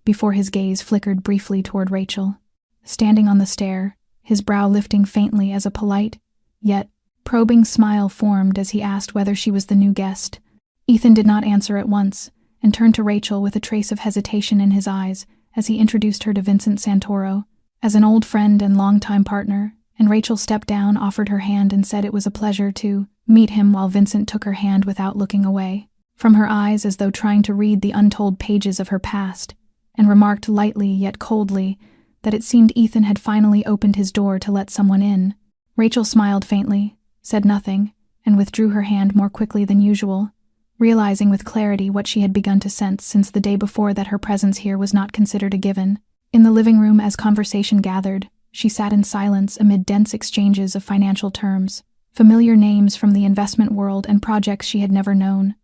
before his gaze flickered briefly toward Rachel. Standing on the stair, his brow lifting faintly as a polite, yet probing smile formed as he asked whether she was the new guest. Ethan did not answer at once, and turned to Rachel with a trace of hesitation in his eyes as he introduced her to Vincent Santoro as an old friend and longtime partner, and Rachel stepped down, offered her hand, and said it was a pleasure to meet him while Vincent took her hand without looking away from her eyes as though trying to read the untold pages of her past, and remarked lightly yet coldly that it seemed Ethan had finally opened his door to let someone in. Rachel smiled faintly, said nothing, and withdrew her hand more quickly than usual, realizing with clarity what she had begun to sense since the day before that her presence here was not considered a given. In the living room, as conversation gathered, she sat in silence amid dense exchanges of financial terms, familiar names from the investment world and projects she had never known.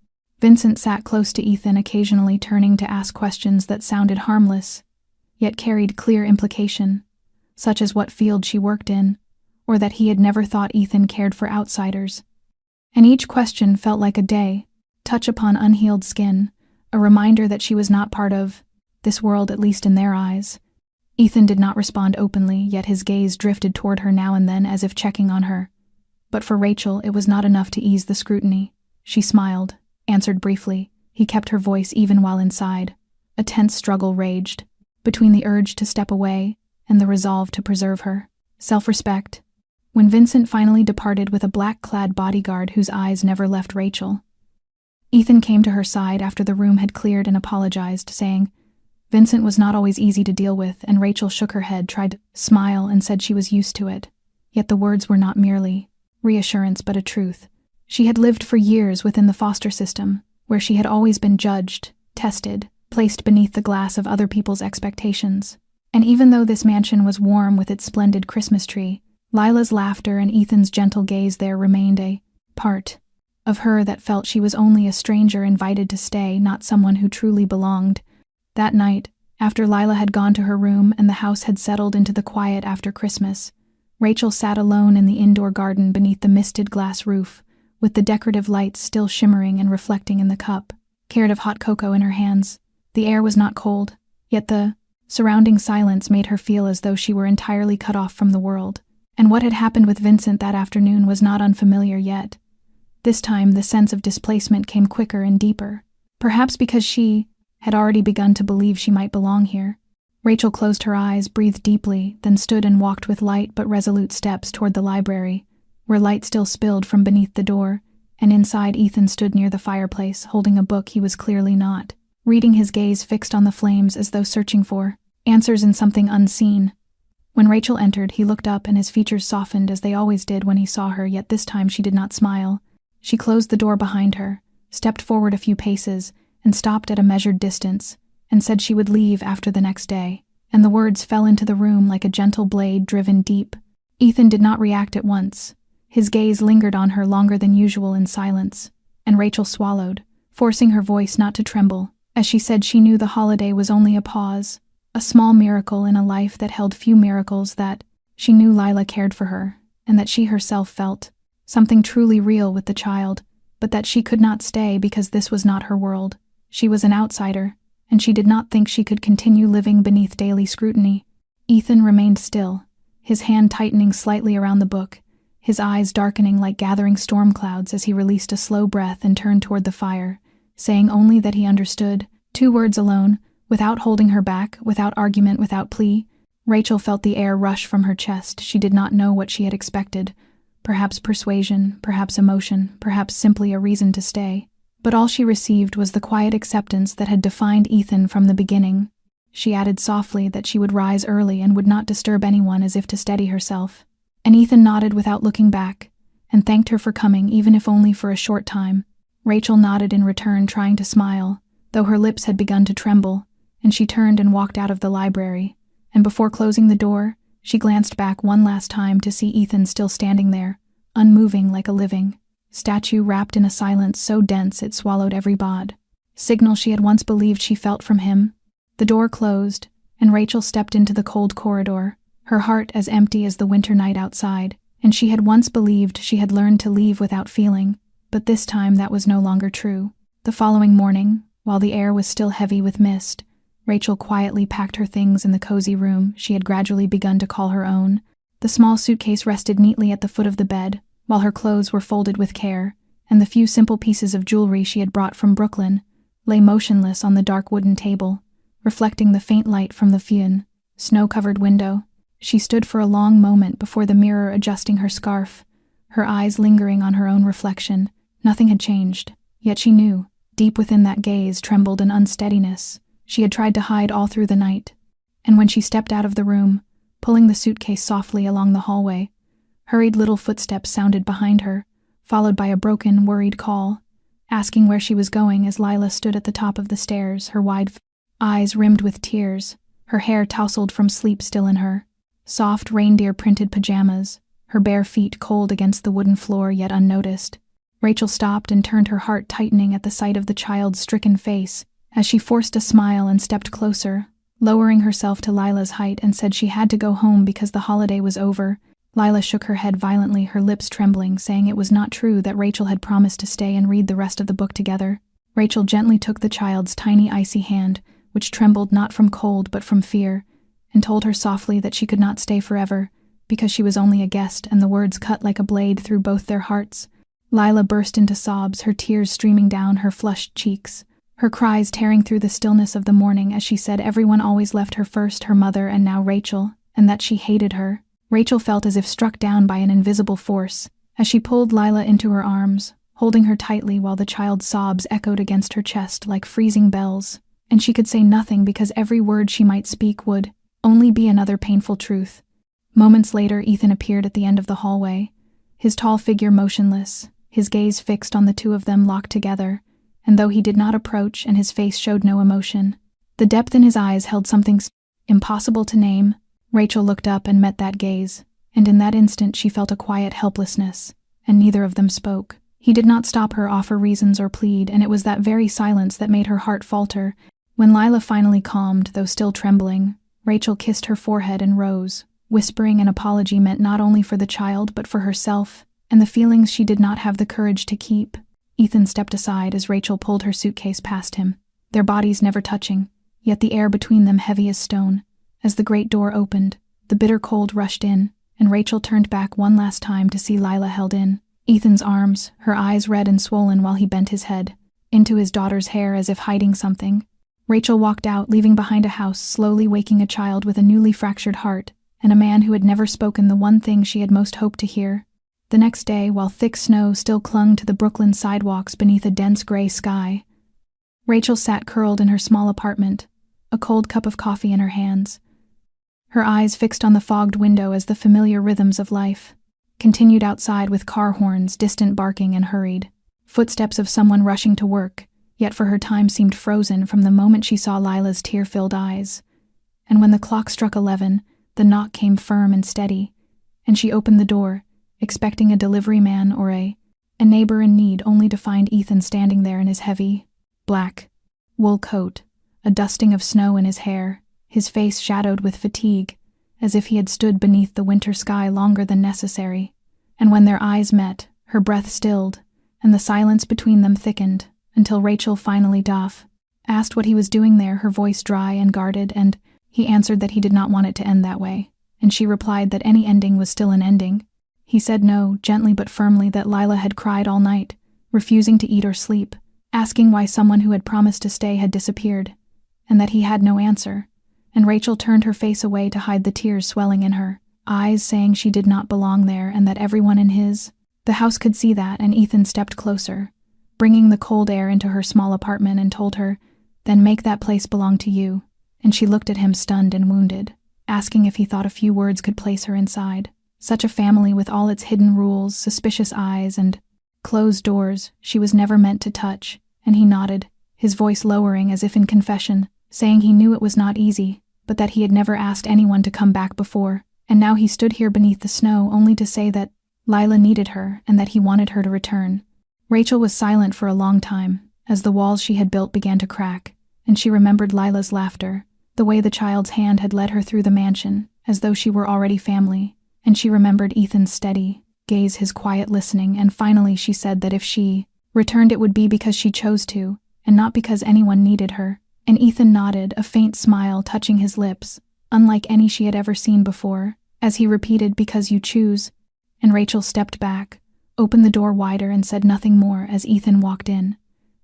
Vincent sat close to Ethan, occasionally turning to ask questions that sounded harmless, yet carried clear implication, such as what field she worked in, or that he had never thought Ethan cared for outsiders. And each question felt like a touch upon unhealed skin, a reminder that she was not part of this world, at least in their eyes. Ethan did not respond openly, yet his gaze drifted toward her now and then as if checking on her. But for Rachel, it was not enough to ease the scrutiny. She smiled, answered briefly. He kept her voice even while inside. A tense struggle raged, between the urge to step away and the resolve to preserve her self-respect. When Vincent finally departed with a black-clad bodyguard whose eyes never left Rachel, Ethan came to her side after the room had cleared and apologized, saying Vincent was not always easy to deal with, and Rachel shook her head, tried to smile, and said she was used to it. Yet the words were not merely reassurance but a truth. She had lived for years within the foster system, where she had always been judged, tested, placed beneath the glass of other people's expectations. And even though this mansion was warm with its splendid Christmas tree, Lila's laughter and Ethan's gentle gaze there remained a part of her that felt she was only a stranger invited to stay, not someone who truly belonged. That night, after Lila had gone to her room and the house had settled into the quiet after Christmas, Rachel sat alone in the indoor garden beneath the misted glass roof, with the decorative lights still shimmering and reflecting in the cup, carrot of hot cocoa in her hands. The air was not cold, yet the surrounding silence made her feel as though she were entirely cut off from the world. And what had happened with Vincent that afternoon was not unfamiliar yet. This time, the sense of displacement came quicker and deeper, perhaps because she had already begun to believe she might belong here. Rachel closed her eyes, breathed deeply, then stood and walked with light but resolute steps toward the library, where light still spilled from beneath the door, and inside Ethan stood near the fireplace, holding a book he was clearly not reading, his gaze fixed on the flames as though searching for answers in something unseen. When Rachel entered, he looked up and his features softened as they always did when he saw her, yet this time she did not smile. She closed the door behind her, stepped forward a few paces, and stopped at a measured distance, and said she would leave after the next day, and the words fell into the room like a gentle blade driven deep. Ethan did not react at once. His gaze lingered on her longer than usual in silence, and Rachel swallowed, forcing her voice not to tremble, as she said she knew the holiday was only a pause, a small miracle in a life that held few miracles, that she knew Lila cared for her, and that she herself felt something truly real with the child, but that she could not stay because this was not her world. She was an outsider, and she did not think she could continue living beneath daily scrutiny. Ethan remained still, his hand tightening slightly around the book, his eyes darkening like gathering storm clouds as he released a slow breath and turned toward the fire, saying only that he understood, 2 words alone, without holding her back, without argument, without plea. Rachel felt the air rush from her chest. She did not know what she had expected. Perhaps persuasion, perhaps emotion, perhaps simply a reason to stay. But all she received was the quiet acceptance that had defined Ethan from the beginning. She added softly that she would rise early and would not disturb anyone, as if to steady herself. And Ethan nodded without looking back, and thanked her for coming, even if only for a short time. Rachel nodded in return, trying to smile, though her lips had begun to tremble, and she turned and walked out of the library. And before closing the door, she glanced back one last time to see Ethan still standing there, unmoving like a living statue, wrapped in a silence so dense it swallowed every signal she had once believed she felt from him. The door closed, and Rachel stepped into the cold corridor, her heart as empty as the winter night outside, and she had once believed she had learned to leave without feeling, but this time that was no longer true. The following morning, while the air was still heavy with mist, Rachel quietly packed her things in the cozy room she had gradually begun to call her own. The small suitcase rested neatly at the foot of the bed, while her clothes were folded with care, and the few simple pieces of jewelry she had brought from Brooklyn lay motionless on the dark wooden table, reflecting the faint light from the snow-covered window. She stood for a long moment before the mirror, adjusting her scarf, her eyes lingering on her own reflection. Nothing had changed, yet she knew, deep within that gaze trembled an unsteadiness she had tried to hide all through the night. And when she stepped out of the room, pulling the suitcase softly along the hallway, hurried little footsteps sounded behind her, followed by a broken, worried call, asking where she was going, as Lila stood at the top of the stairs, her wide eyes rimmed with tears, her hair tousled from sleep still in her soft reindeer-printed pajamas, her bare feet cold against the wooden floor yet unnoticed. Rachel stopped and turned, her heart tightening at the sight of the child's stricken face, as she forced a smile and stepped closer, lowering herself to Lila's height, and said she had to go home because the holiday was over. Lila shook her head violently, her lips trembling, saying it was not true that Rachel had promised to stay and read the rest of the book together. Rachel gently took the child's tiny icy hand, which trembled not from cold but from fear, and told her softly that she could not stay forever, because she was only a guest, and the words cut like a blade through both their hearts. Lila burst into sobs, her tears streaming down her flushed cheeks, her cries tearing through the stillness of the morning as she said everyone always left her first, her mother and now Rachel, and that she hated her. Rachel felt as if struck down by an invisible force, as she pulled Lila into her arms, holding her tightly while the child's sobs echoed against her chest like freezing bells, and she could say nothing because every word she might speak would only be another painful truth. Moments later, Ethan appeared at the end of the hallway, his tall figure motionless, his gaze fixed on the two of them locked together, and though he did not approach and his face showed no emotion, the depth in his eyes held something impossible to name. Rachel looked up and met that gaze, and in that instant she felt a quiet helplessness, and neither of them spoke. He did not stop her, offer reasons or plead, and it was that very silence that made her heart falter. When Lila finally calmed, though still trembling, Rachel kissed her forehead and rose, whispering an apology meant not only for the child but for herself, and the feelings she did not have the courage to keep. Ethan stepped aside as Rachel pulled her suitcase past him, their bodies never touching, yet the air between them heavy as stone. As the great door opened, the bitter cold rushed in, and Rachel turned back one last time to see Lila held in Ethan's arms, her eyes red and swollen while he bent his head into his daughter's hair as if hiding something. Rachel walked out, leaving behind a house slowly waking a child with a newly fractured heart, and a man who had never spoken the one thing she had most hoped to hear. The next day, while thick snow still clung to the Brooklyn sidewalks beneath a dense gray sky, Rachel sat curled in her small apartment, a cold cup of coffee in her hands, her eyes fixed on the fogged window as the familiar rhythms of life continued outside, with car horns, distant barking, and hurried footsteps of someone rushing to work. Yet for her time seemed frozen from the moment she saw Lila's tear-filled eyes. And when the clock struck 11, the knock came firm and steady, and she opened the door, expecting a delivery man or a neighbor in need, only to find Ethan standing there in his heavy, black wool coat, a dusting of snow in his hair, his face shadowed with fatigue, as if he had stood beneath the winter sky longer than necessary. And when their eyes met, her breath stilled, and the silence between them thickened, until Rachel finally asked what he was doing there, her voice dry and guarded, and he answered that he did not want it to end that way, and she replied that any ending was still an ending. He said no, gently but firmly, that Lila had cried all night, refusing to eat or sleep, asking why someone who had promised to stay had disappeared, and that he had no answer, and Rachel turned her face away to hide the tears swelling in her eyes, saying she did not belong there and that everyone in the house could see that, and Ethan stepped closer, bringing the cold air into her small apartment, and told her, "Then make that place belong to you," and she looked at him stunned and wounded, asking if he thought a few words could place her inside. Such a family with all its hidden rules, suspicious eyes, and closed doors she was never meant to touch, and he nodded, his voice lowering as if in confession, saying he knew it was not easy, but that he had never asked anyone to come back before, and now he stood here beneath the snow only to say that Lila needed her and that he wanted her to return. Rachel was silent for a long time, as the walls she had built began to crack, and she remembered Lila's laughter, the way the child's hand had led her through the mansion, as though she were already family, and she remembered Ethan's steady gaze, his quiet listening, and finally she said that if she returned it would be because she chose to, and not because anyone needed her, and Ethan nodded, a faint smile touching his lips, unlike any she had ever seen before, as he repeated, "Because you choose," and Rachel stepped back, opened the door wider, and said nothing more as Ethan walked in,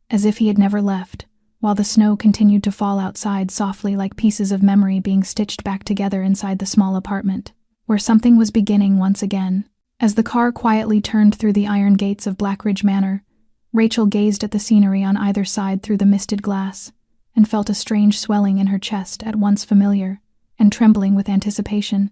as if he had never left, while the snow continued to fall outside softly like pieces of memory being stitched back together inside the small apartment, where something was beginning once again. As the car quietly turned through the iron gates of Blackridge Manor, Rachel gazed at the scenery on either side through the misted glass, and felt a strange swelling in her chest, at once familiar and trembling with anticipation.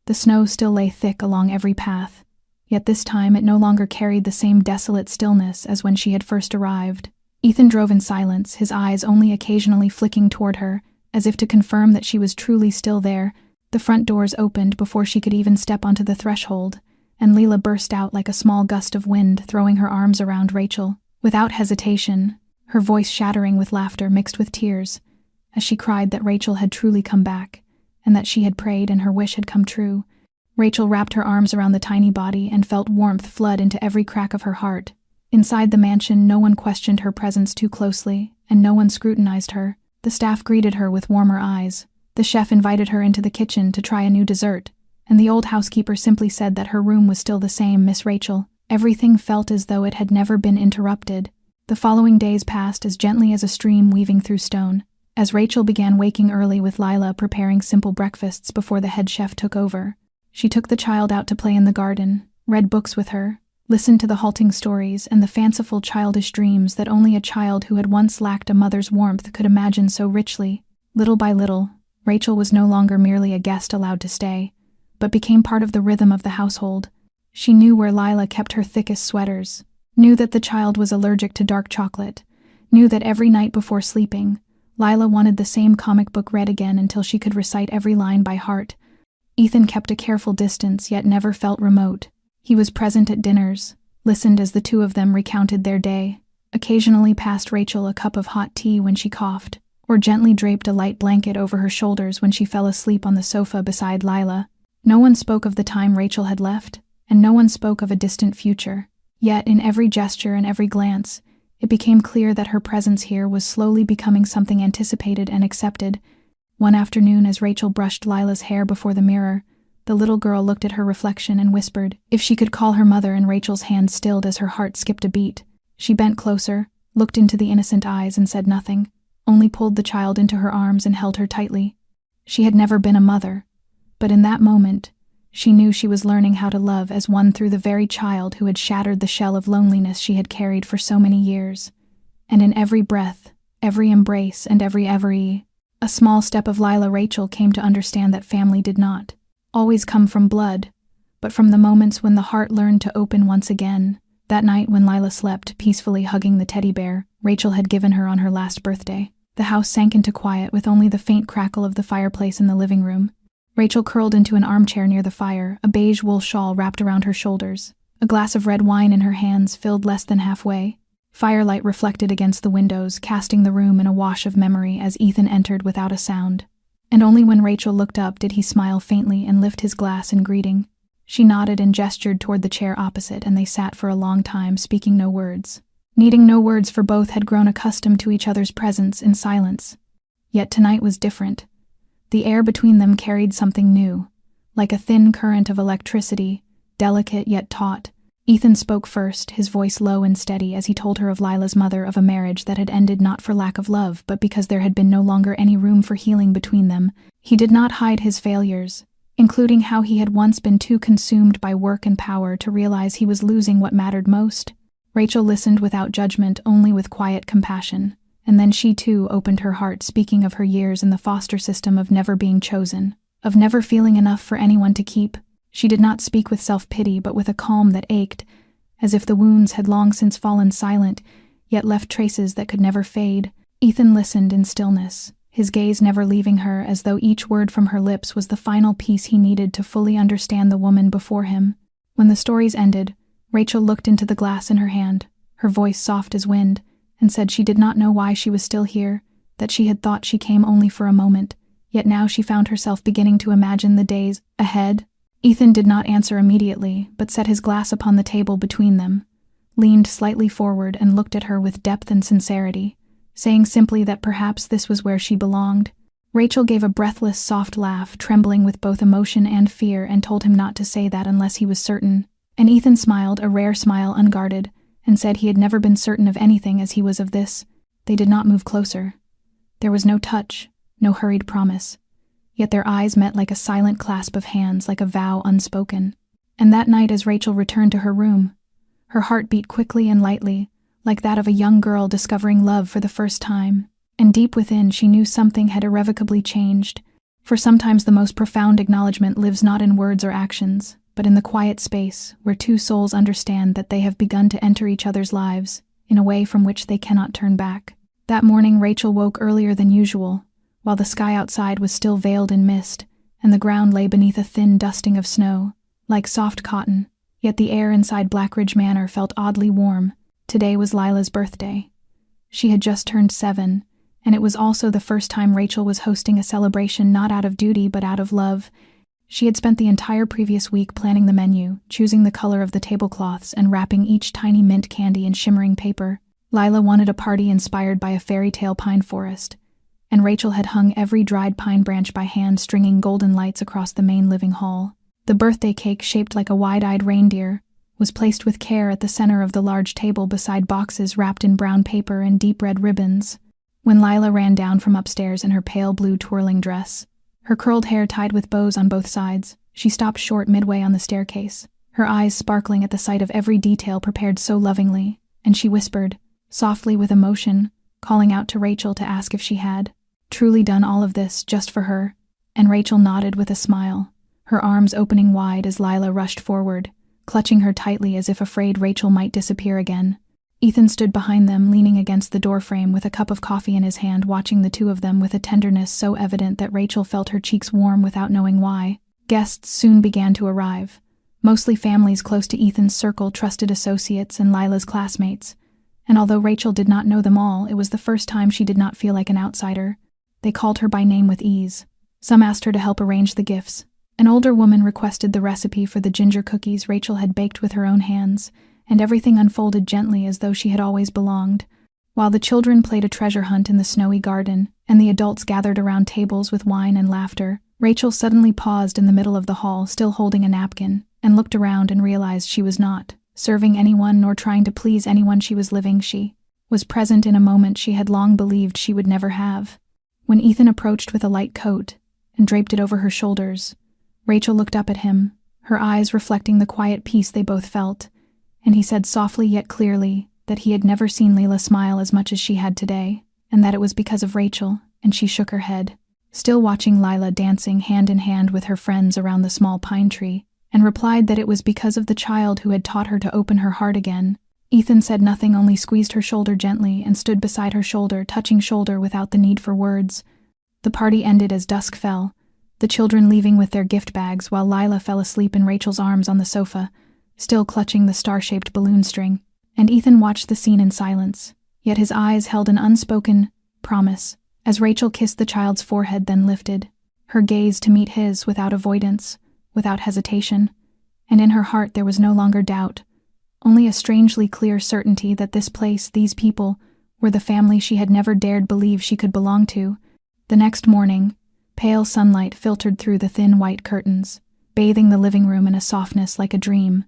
The snow still lay thick along every path, yet this time it no longer carried the same desolate stillness as when she had first arrived. Ethan drove in silence, his eyes only occasionally flicking toward her, as if to confirm that she was truly still there. The front doors opened before she could even step onto the threshold, and Lila burst out like a small gust of wind, throwing her arms around Rachel, without hesitation, her voice shattering with laughter mixed with tears, as she cried that Rachel had truly come back, and that she had prayed and her wish had come true. Rachel wrapped her arms around the tiny body and felt warmth flood into every crack of her heart. Inside the mansion, no one questioned her presence too closely, and no one scrutinized her. The staff greeted her with warmer eyes. The chef invited her into the kitchen to try a new dessert, and the old housekeeper simply said that her room was still the same, Miss Rachel. Everything felt as though it had never been interrupted. The following days passed as gently as a stream weaving through stone, as Rachel began waking early with Lila preparing simple breakfasts before the head chef took over. She took the child out to play in the garden, read books with her, listened to the halting stories and the fanciful childish dreams that only a child who had once lacked a mother's warmth could imagine so richly. Little by little, Rachel was no longer merely a guest allowed to stay, but became part of the rhythm of the household. She knew where Lila kept her thickest sweaters, knew that the child was allergic to dark chocolate, knew that every night before sleeping, Lila wanted the same comic book read again until she could recite every line by heart. Ethan kept a careful distance, yet never felt remote. He was present at dinners, listened as the two of them recounted their day, occasionally passed Rachel a cup of hot tea when she coughed, or gently draped a light blanket over her shoulders when she fell asleep on the sofa beside Lila. No one spoke of the time Rachel had left, and no one spoke of a distant future. Yet in every gesture and every glance, it became clear that her presence here was slowly becoming something anticipated and accepted. One afternoon, as Rachel brushed Lila's hair before the mirror, the little girl looked at her reflection and whispered if she could call her mother, and Rachel's hand stilled as her heart skipped a beat. She bent closer, looked into the innocent eyes and said nothing, only pulled the child into her arms and held her tightly. She had never been a mother, but in that moment, she knew she was learning how to love as one through the very child who had shattered the shell of loneliness she had carried for so many years. And in every breath, every embrace, and every a small step of Lila, Rachel came to understand that family did not always come from blood, but from the moments when the heart learned to open once again. That night when Lila slept, peacefully hugging the teddy bear Rachel had given her on her last birthday, the house sank into quiet with only the faint crackle of the fireplace in the living room. Rachel curled into an armchair near the fire, a beige wool shawl wrapped around her shoulders, a glass of red wine in her hands filled less than halfway. Firelight reflected against the windows, casting the room in a wash of memory as Ethan entered without a sound. And only when Rachel looked up did he smile faintly and lift his glass in greeting. She nodded and gestured toward the chair opposite, and they sat for a long time, speaking no words. needing no words for both had grown accustomed to each other's presence in silence. Yet tonight was different. The air between them carried something new, like a thin current of electricity, delicate yet taut. Ethan spoke first, his voice low and steady as he told her of Lila's mother, of a marriage that had ended not for lack of love, but because there had been no longer any room for healing between them. He did not hide his failures, including how he had once been too consumed by work and power to realize he was losing what mattered most. Rachel listened without judgment, only with quiet compassion, and then she too opened her heart, speaking of her years in the foster system, of never being chosen, of never feeling enough for anyone to keep. She did not speak with self-pity, but with a calm that ached, as if the wounds had long since fallen silent, yet left traces that could never fade. Ethan listened in stillness, his gaze never leaving her, as though each word from her lips was the final piece he needed to fully understand the woman before him. When the stories ended, Rachel looked into the glass in her hand, her voice soft as wind, and said she did not know why she was still here, that she had thought she came only for a moment, yet now she found herself beginning to imagine the days ahead. Ethan did not answer immediately, but set his glass upon the table between them, leaned slightly forward and looked at her with depth and sincerity, saying simply that perhaps this was where she belonged. Rachel gave a breathless, soft laugh, trembling with both emotion and fear, and told him not to say that unless he was certain. And Ethan smiled, a rare smile, unguarded, and said he had never been certain of anything as he was of this. They did not move closer. There was no touch, no hurried promise. Yet their eyes met like a silent clasp of hands, like a vow unspoken. And that night, as Rachel returned to her room, her heart beat quickly and lightly, like that of a young girl discovering love for the first time. And deep within, she knew something had irrevocably changed. For sometimes the most profound acknowledgement lives not in words or actions, but in the quiet space where two souls understand that they have begun to enter each other's lives in a way from which they cannot turn back. That morning, Rachel woke earlier than usual, while the sky outside was still veiled in mist, and the ground lay beneath a thin dusting of snow, like soft cotton, yet the air inside Blackridge Manor felt oddly warm. Today was Lila's birthday. She had just turned 7, and it was also the first time Rachel was hosting a celebration not out of duty but out of love. She had spent the entire previous week planning the menu, choosing the color of the tablecloths, and wrapping each tiny mint candy in shimmering paper. Lila wanted a party inspired by a fairy tale pine forest, and Rachel had hung every dried pine branch by hand, stringing golden lights across the main living hall. The birthday cake, shaped like a wide-eyed reindeer, was placed with care at the center of the large table beside boxes wrapped in brown paper and deep red ribbons. When Lila ran down from upstairs in her pale blue twirling dress, her curled hair tied with bows on both sides, she stopped short midway on the staircase, her eyes sparkling at the sight of every detail prepared so lovingly, and she whispered, softly with emotion, calling out to Rachel to ask if she had truly done all of this just for her. And Rachel nodded with a smile, her arms opening wide as Lila rushed forward, clutching her tightly as if afraid Rachel might disappear again. Ethan stood behind them, leaning against the doorframe with a cup of coffee in his hand, watching the two of them with a tenderness so evident that Rachel felt her cheeks warm without knowing why. Guests soon began to arrive, mostly families close to Ethan's circle, trusted associates, and Lila's classmates. And although Rachel did not know them all, it was the first time she did not feel like an outsider. They called her by name with ease. Some asked her to help arrange the gifts. An older woman requested the recipe for the ginger cookies Rachel had baked with her own hands, and everything unfolded gently as though she had always belonged. While the children played a treasure hunt in the snowy garden, and the adults gathered around tables with wine and laughter, Rachel suddenly paused in the middle of the hall, still holding a napkin, and looked around and realized she was not serving anyone nor trying to please anyone. She was living. She was present in a moment she had long believed she would never have. When Ethan approached with a light coat and draped it over her shoulders, Rachel looked up at him, her eyes reflecting the quiet peace they both felt, and he said softly yet clearly that he had never seen Lila smile as much as she had today, and that it was because of Rachel, and she shook her head, still watching Lila dancing hand in hand with her friends around the small pine tree, and replied that it was because of the child who had taught her to open her heart again. Ethan said nothing, only squeezed her shoulder gently and stood beside her shoulder, touching shoulder without the need for words. The party ended as dusk fell, the children leaving with their gift bags while Lila fell asleep in Rachel's arms on the sofa, still clutching the star-shaped balloon string, and Ethan watched the scene in silence, yet his eyes held an unspoken promise as Rachel kissed the child's forehead, then lifted her gaze to meet his without avoidance, without hesitation, and in her heart there was no longer doubt, only a strangely clear certainty that this place, these people, were the family she had never dared believe she could belong to. The next morning, pale sunlight filtered through the thin white curtains, bathing the living room in a softness like a dream,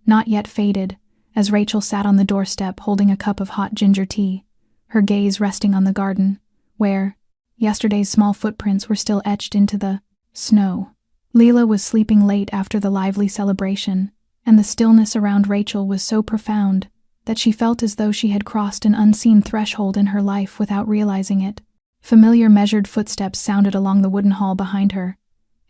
not yet faded, as Rachel sat on the doorstep holding a cup of hot ginger tea, her gaze resting on the garden, where yesterday's small footprints were still etched into the snow. Leela was sleeping late after the lively celebration, and the stillness around Rachel was so profound that she felt as though she had crossed an unseen threshold in her life without realizing it. Familiar measured footsteps sounded along the wooden hall behind her,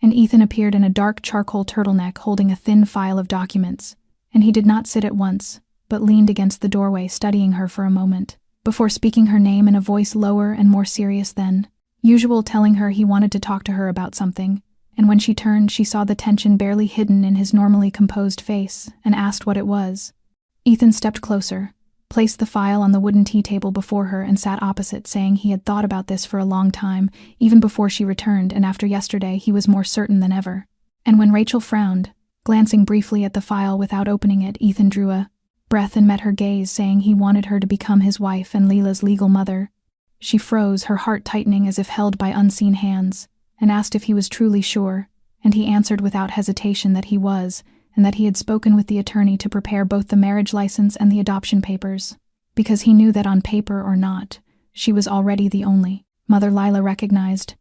and Ethan appeared in a dark charcoal turtleneck holding a thin file of documents, and he did not sit at once, but leaned against the doorway studying her for a moment, before speaking her name in a voice lower and more serious than usual, telling her he wanted to talk to her about something, and when she turned she saw the tension barely hidden in his normally composed face, and asked what it was. Ethan stepped closer, placed the file on the wooden tea table before her, and sat opposite, saying he had thought about this for a long time, even before she returned, and after yesterday he was more certain than ever. And when Rachel frowned, glancing briefly at the file without opening it, Ethan drew a breath and met her gaze, saying he wanted her to become his wife and Leela's legal mother. She froze, her heart tightening as if held by unseen hands, and asked if he was truly sure, and he answered without hesitation that he was, and that he had spoken with the attorney to prepare both the marriage license and the adoption papers, because he knew that on paper or not, she was already the only mother Lila recognized.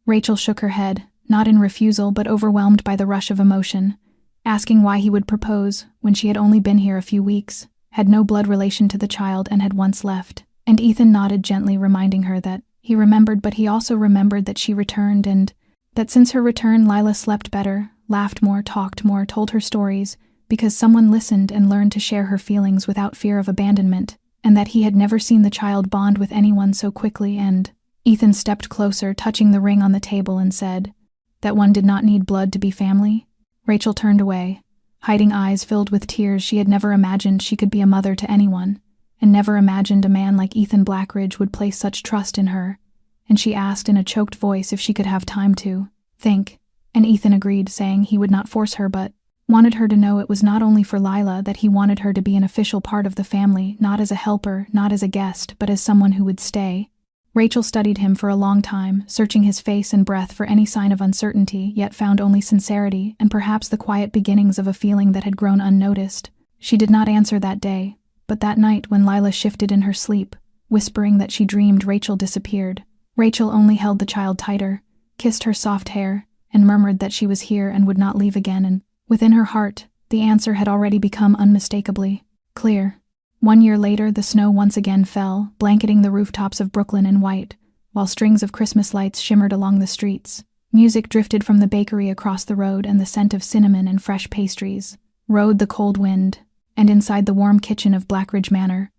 Rachel shook her head, not in refusal but overwhelmed by the rush of emotion, asking why he would propose when she had only been here a few weeks, had no blood relation to the child, and had once left. And Ethan nodded gently, reminding her that he remembered, but he also remembered that she returned, and that since her return Lila slept better, laughed more, talked more, told her stories, because someone listened and learned to share her feelings without fear of abandonment, and that he had never seen the child bond with anyone so quickly. And Ethan stepped closer, touching the ring on the table, and said, "That one did not need blood to be family?" Rachel turned away, hiding eyes filled with tears. She had never imagined she could be a mother to anyone, and never imagined a man like Ethan Blackridge would place such trust in her, and she asked in a choked voice if she could have time to think, and Ethan agreed, saying he would not force her but wanted her to know it was not only for Lila, that he wanted her to be an official part of the family, not as a helper, not as a guest, but as someone who would stay. Rachel studied him for a long time, searching his face and breath for any sign of uncertainty, yet found only sincerity and perhaps the quiet beginnings of a feeling that had grown unnoticed. She did not answer that day, but that night when Lila shifted in her sleep, whispering that she dreamed Rachel disappeared, Rachel only held the child tighter, kissed her soft hair, and murmured that she was here and would not leave again, and within her heart, the answer had already become unmistakably clear. 1 year later, the snow once again fell, blanketing the rooftops of Brooklyn in white, while strings of Christmas lights shimmered along the streets. Music drifted from the bakery across the road, and the scent of cinnamon and fresh pastries rode the cold wind. And inside the warm kitchen of Blackridge Manor,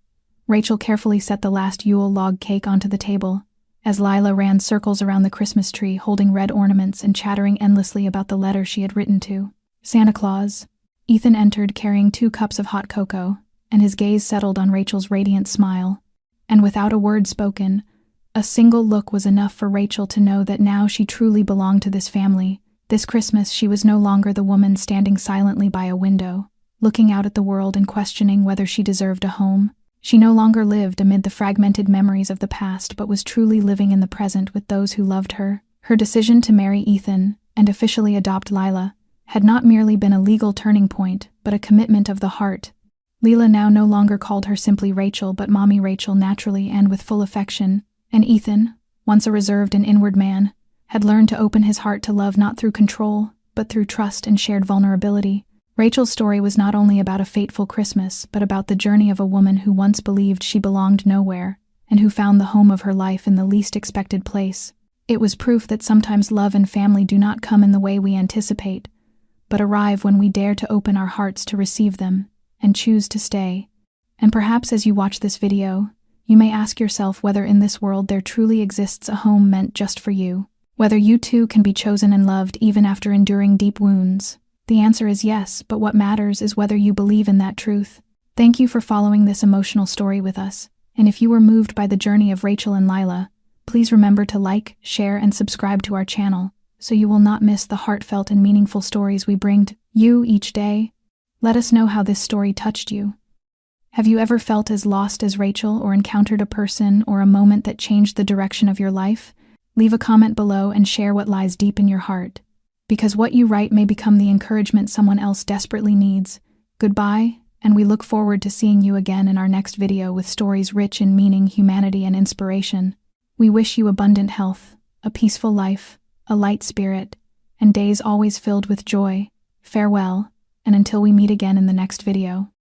Rachel carefully set the last Yule log cake onto the table, as Lila ran circles around the Christmas tree, holding red ornaments and chattering endlessly about the letter she had written to Santa Claus. Ethan entered carrying 2 cups of hot cocoa, and his gaze settled on Rachel's radiant smile, and without a word spoken, a single look was enough for Rachel to know that now she truly belonged to this family. This Christmas she was no longer the woman standing silently by a window, looking out at the world and questioning whether she deserved a home. She no longer lived amid the fragmented memories of the past, but was truly living in the present with those who loved her. Her decision to marry Ethan and officially adopt Lila had not merely been a legal turning point, but a commitment of the heart. Leela now no longer called her simply Rachel, but Mommy Rachel, naturally and with full affection, and Ethan, once a reserved and inward man, had learned to open his heart to love not through control, but through trust and shared vulnerability. Rachel's story was not only about a fateful Christmas, but about the journey of a woman who once believed she belonged nowhere, and who found the home of her life in the least expected place. It was proof that sometimes love and family do not come in the way we anticipate, but arrive when we dare to open our hearts to receive them and choose to stay. And perhaps as you watch this video, you may ask yourself whether in this world there truly exists a home meant just for you, whether you too can be chosen and loved even after enduring deep wounds. The answer is yes, but what matters is whether you believe in that truth. Thank you for following this emotional story with us, and if you were moved by the journey of Rachel and Lila, please remember to like, share, and subscribe to our channel, so you will not miss the heartfelt and meaningful stories we bring to you each day. Let us know how this story touched you, Have you ever felt as lost as Rachel or encountered a person or a moment that changed the direction of your life? Leave a comment below and share what lies deep in your heart. Because what you write may become the encouragement someone else desperately needs. Goodbye, and we look forward to seeing you again in our next video with stories rich in meaning, humanity, and inspiration. We wish you abundant health, a peaceful life, a light spirit, and days always filled with joy. Farewell, and until we meet again in the next video.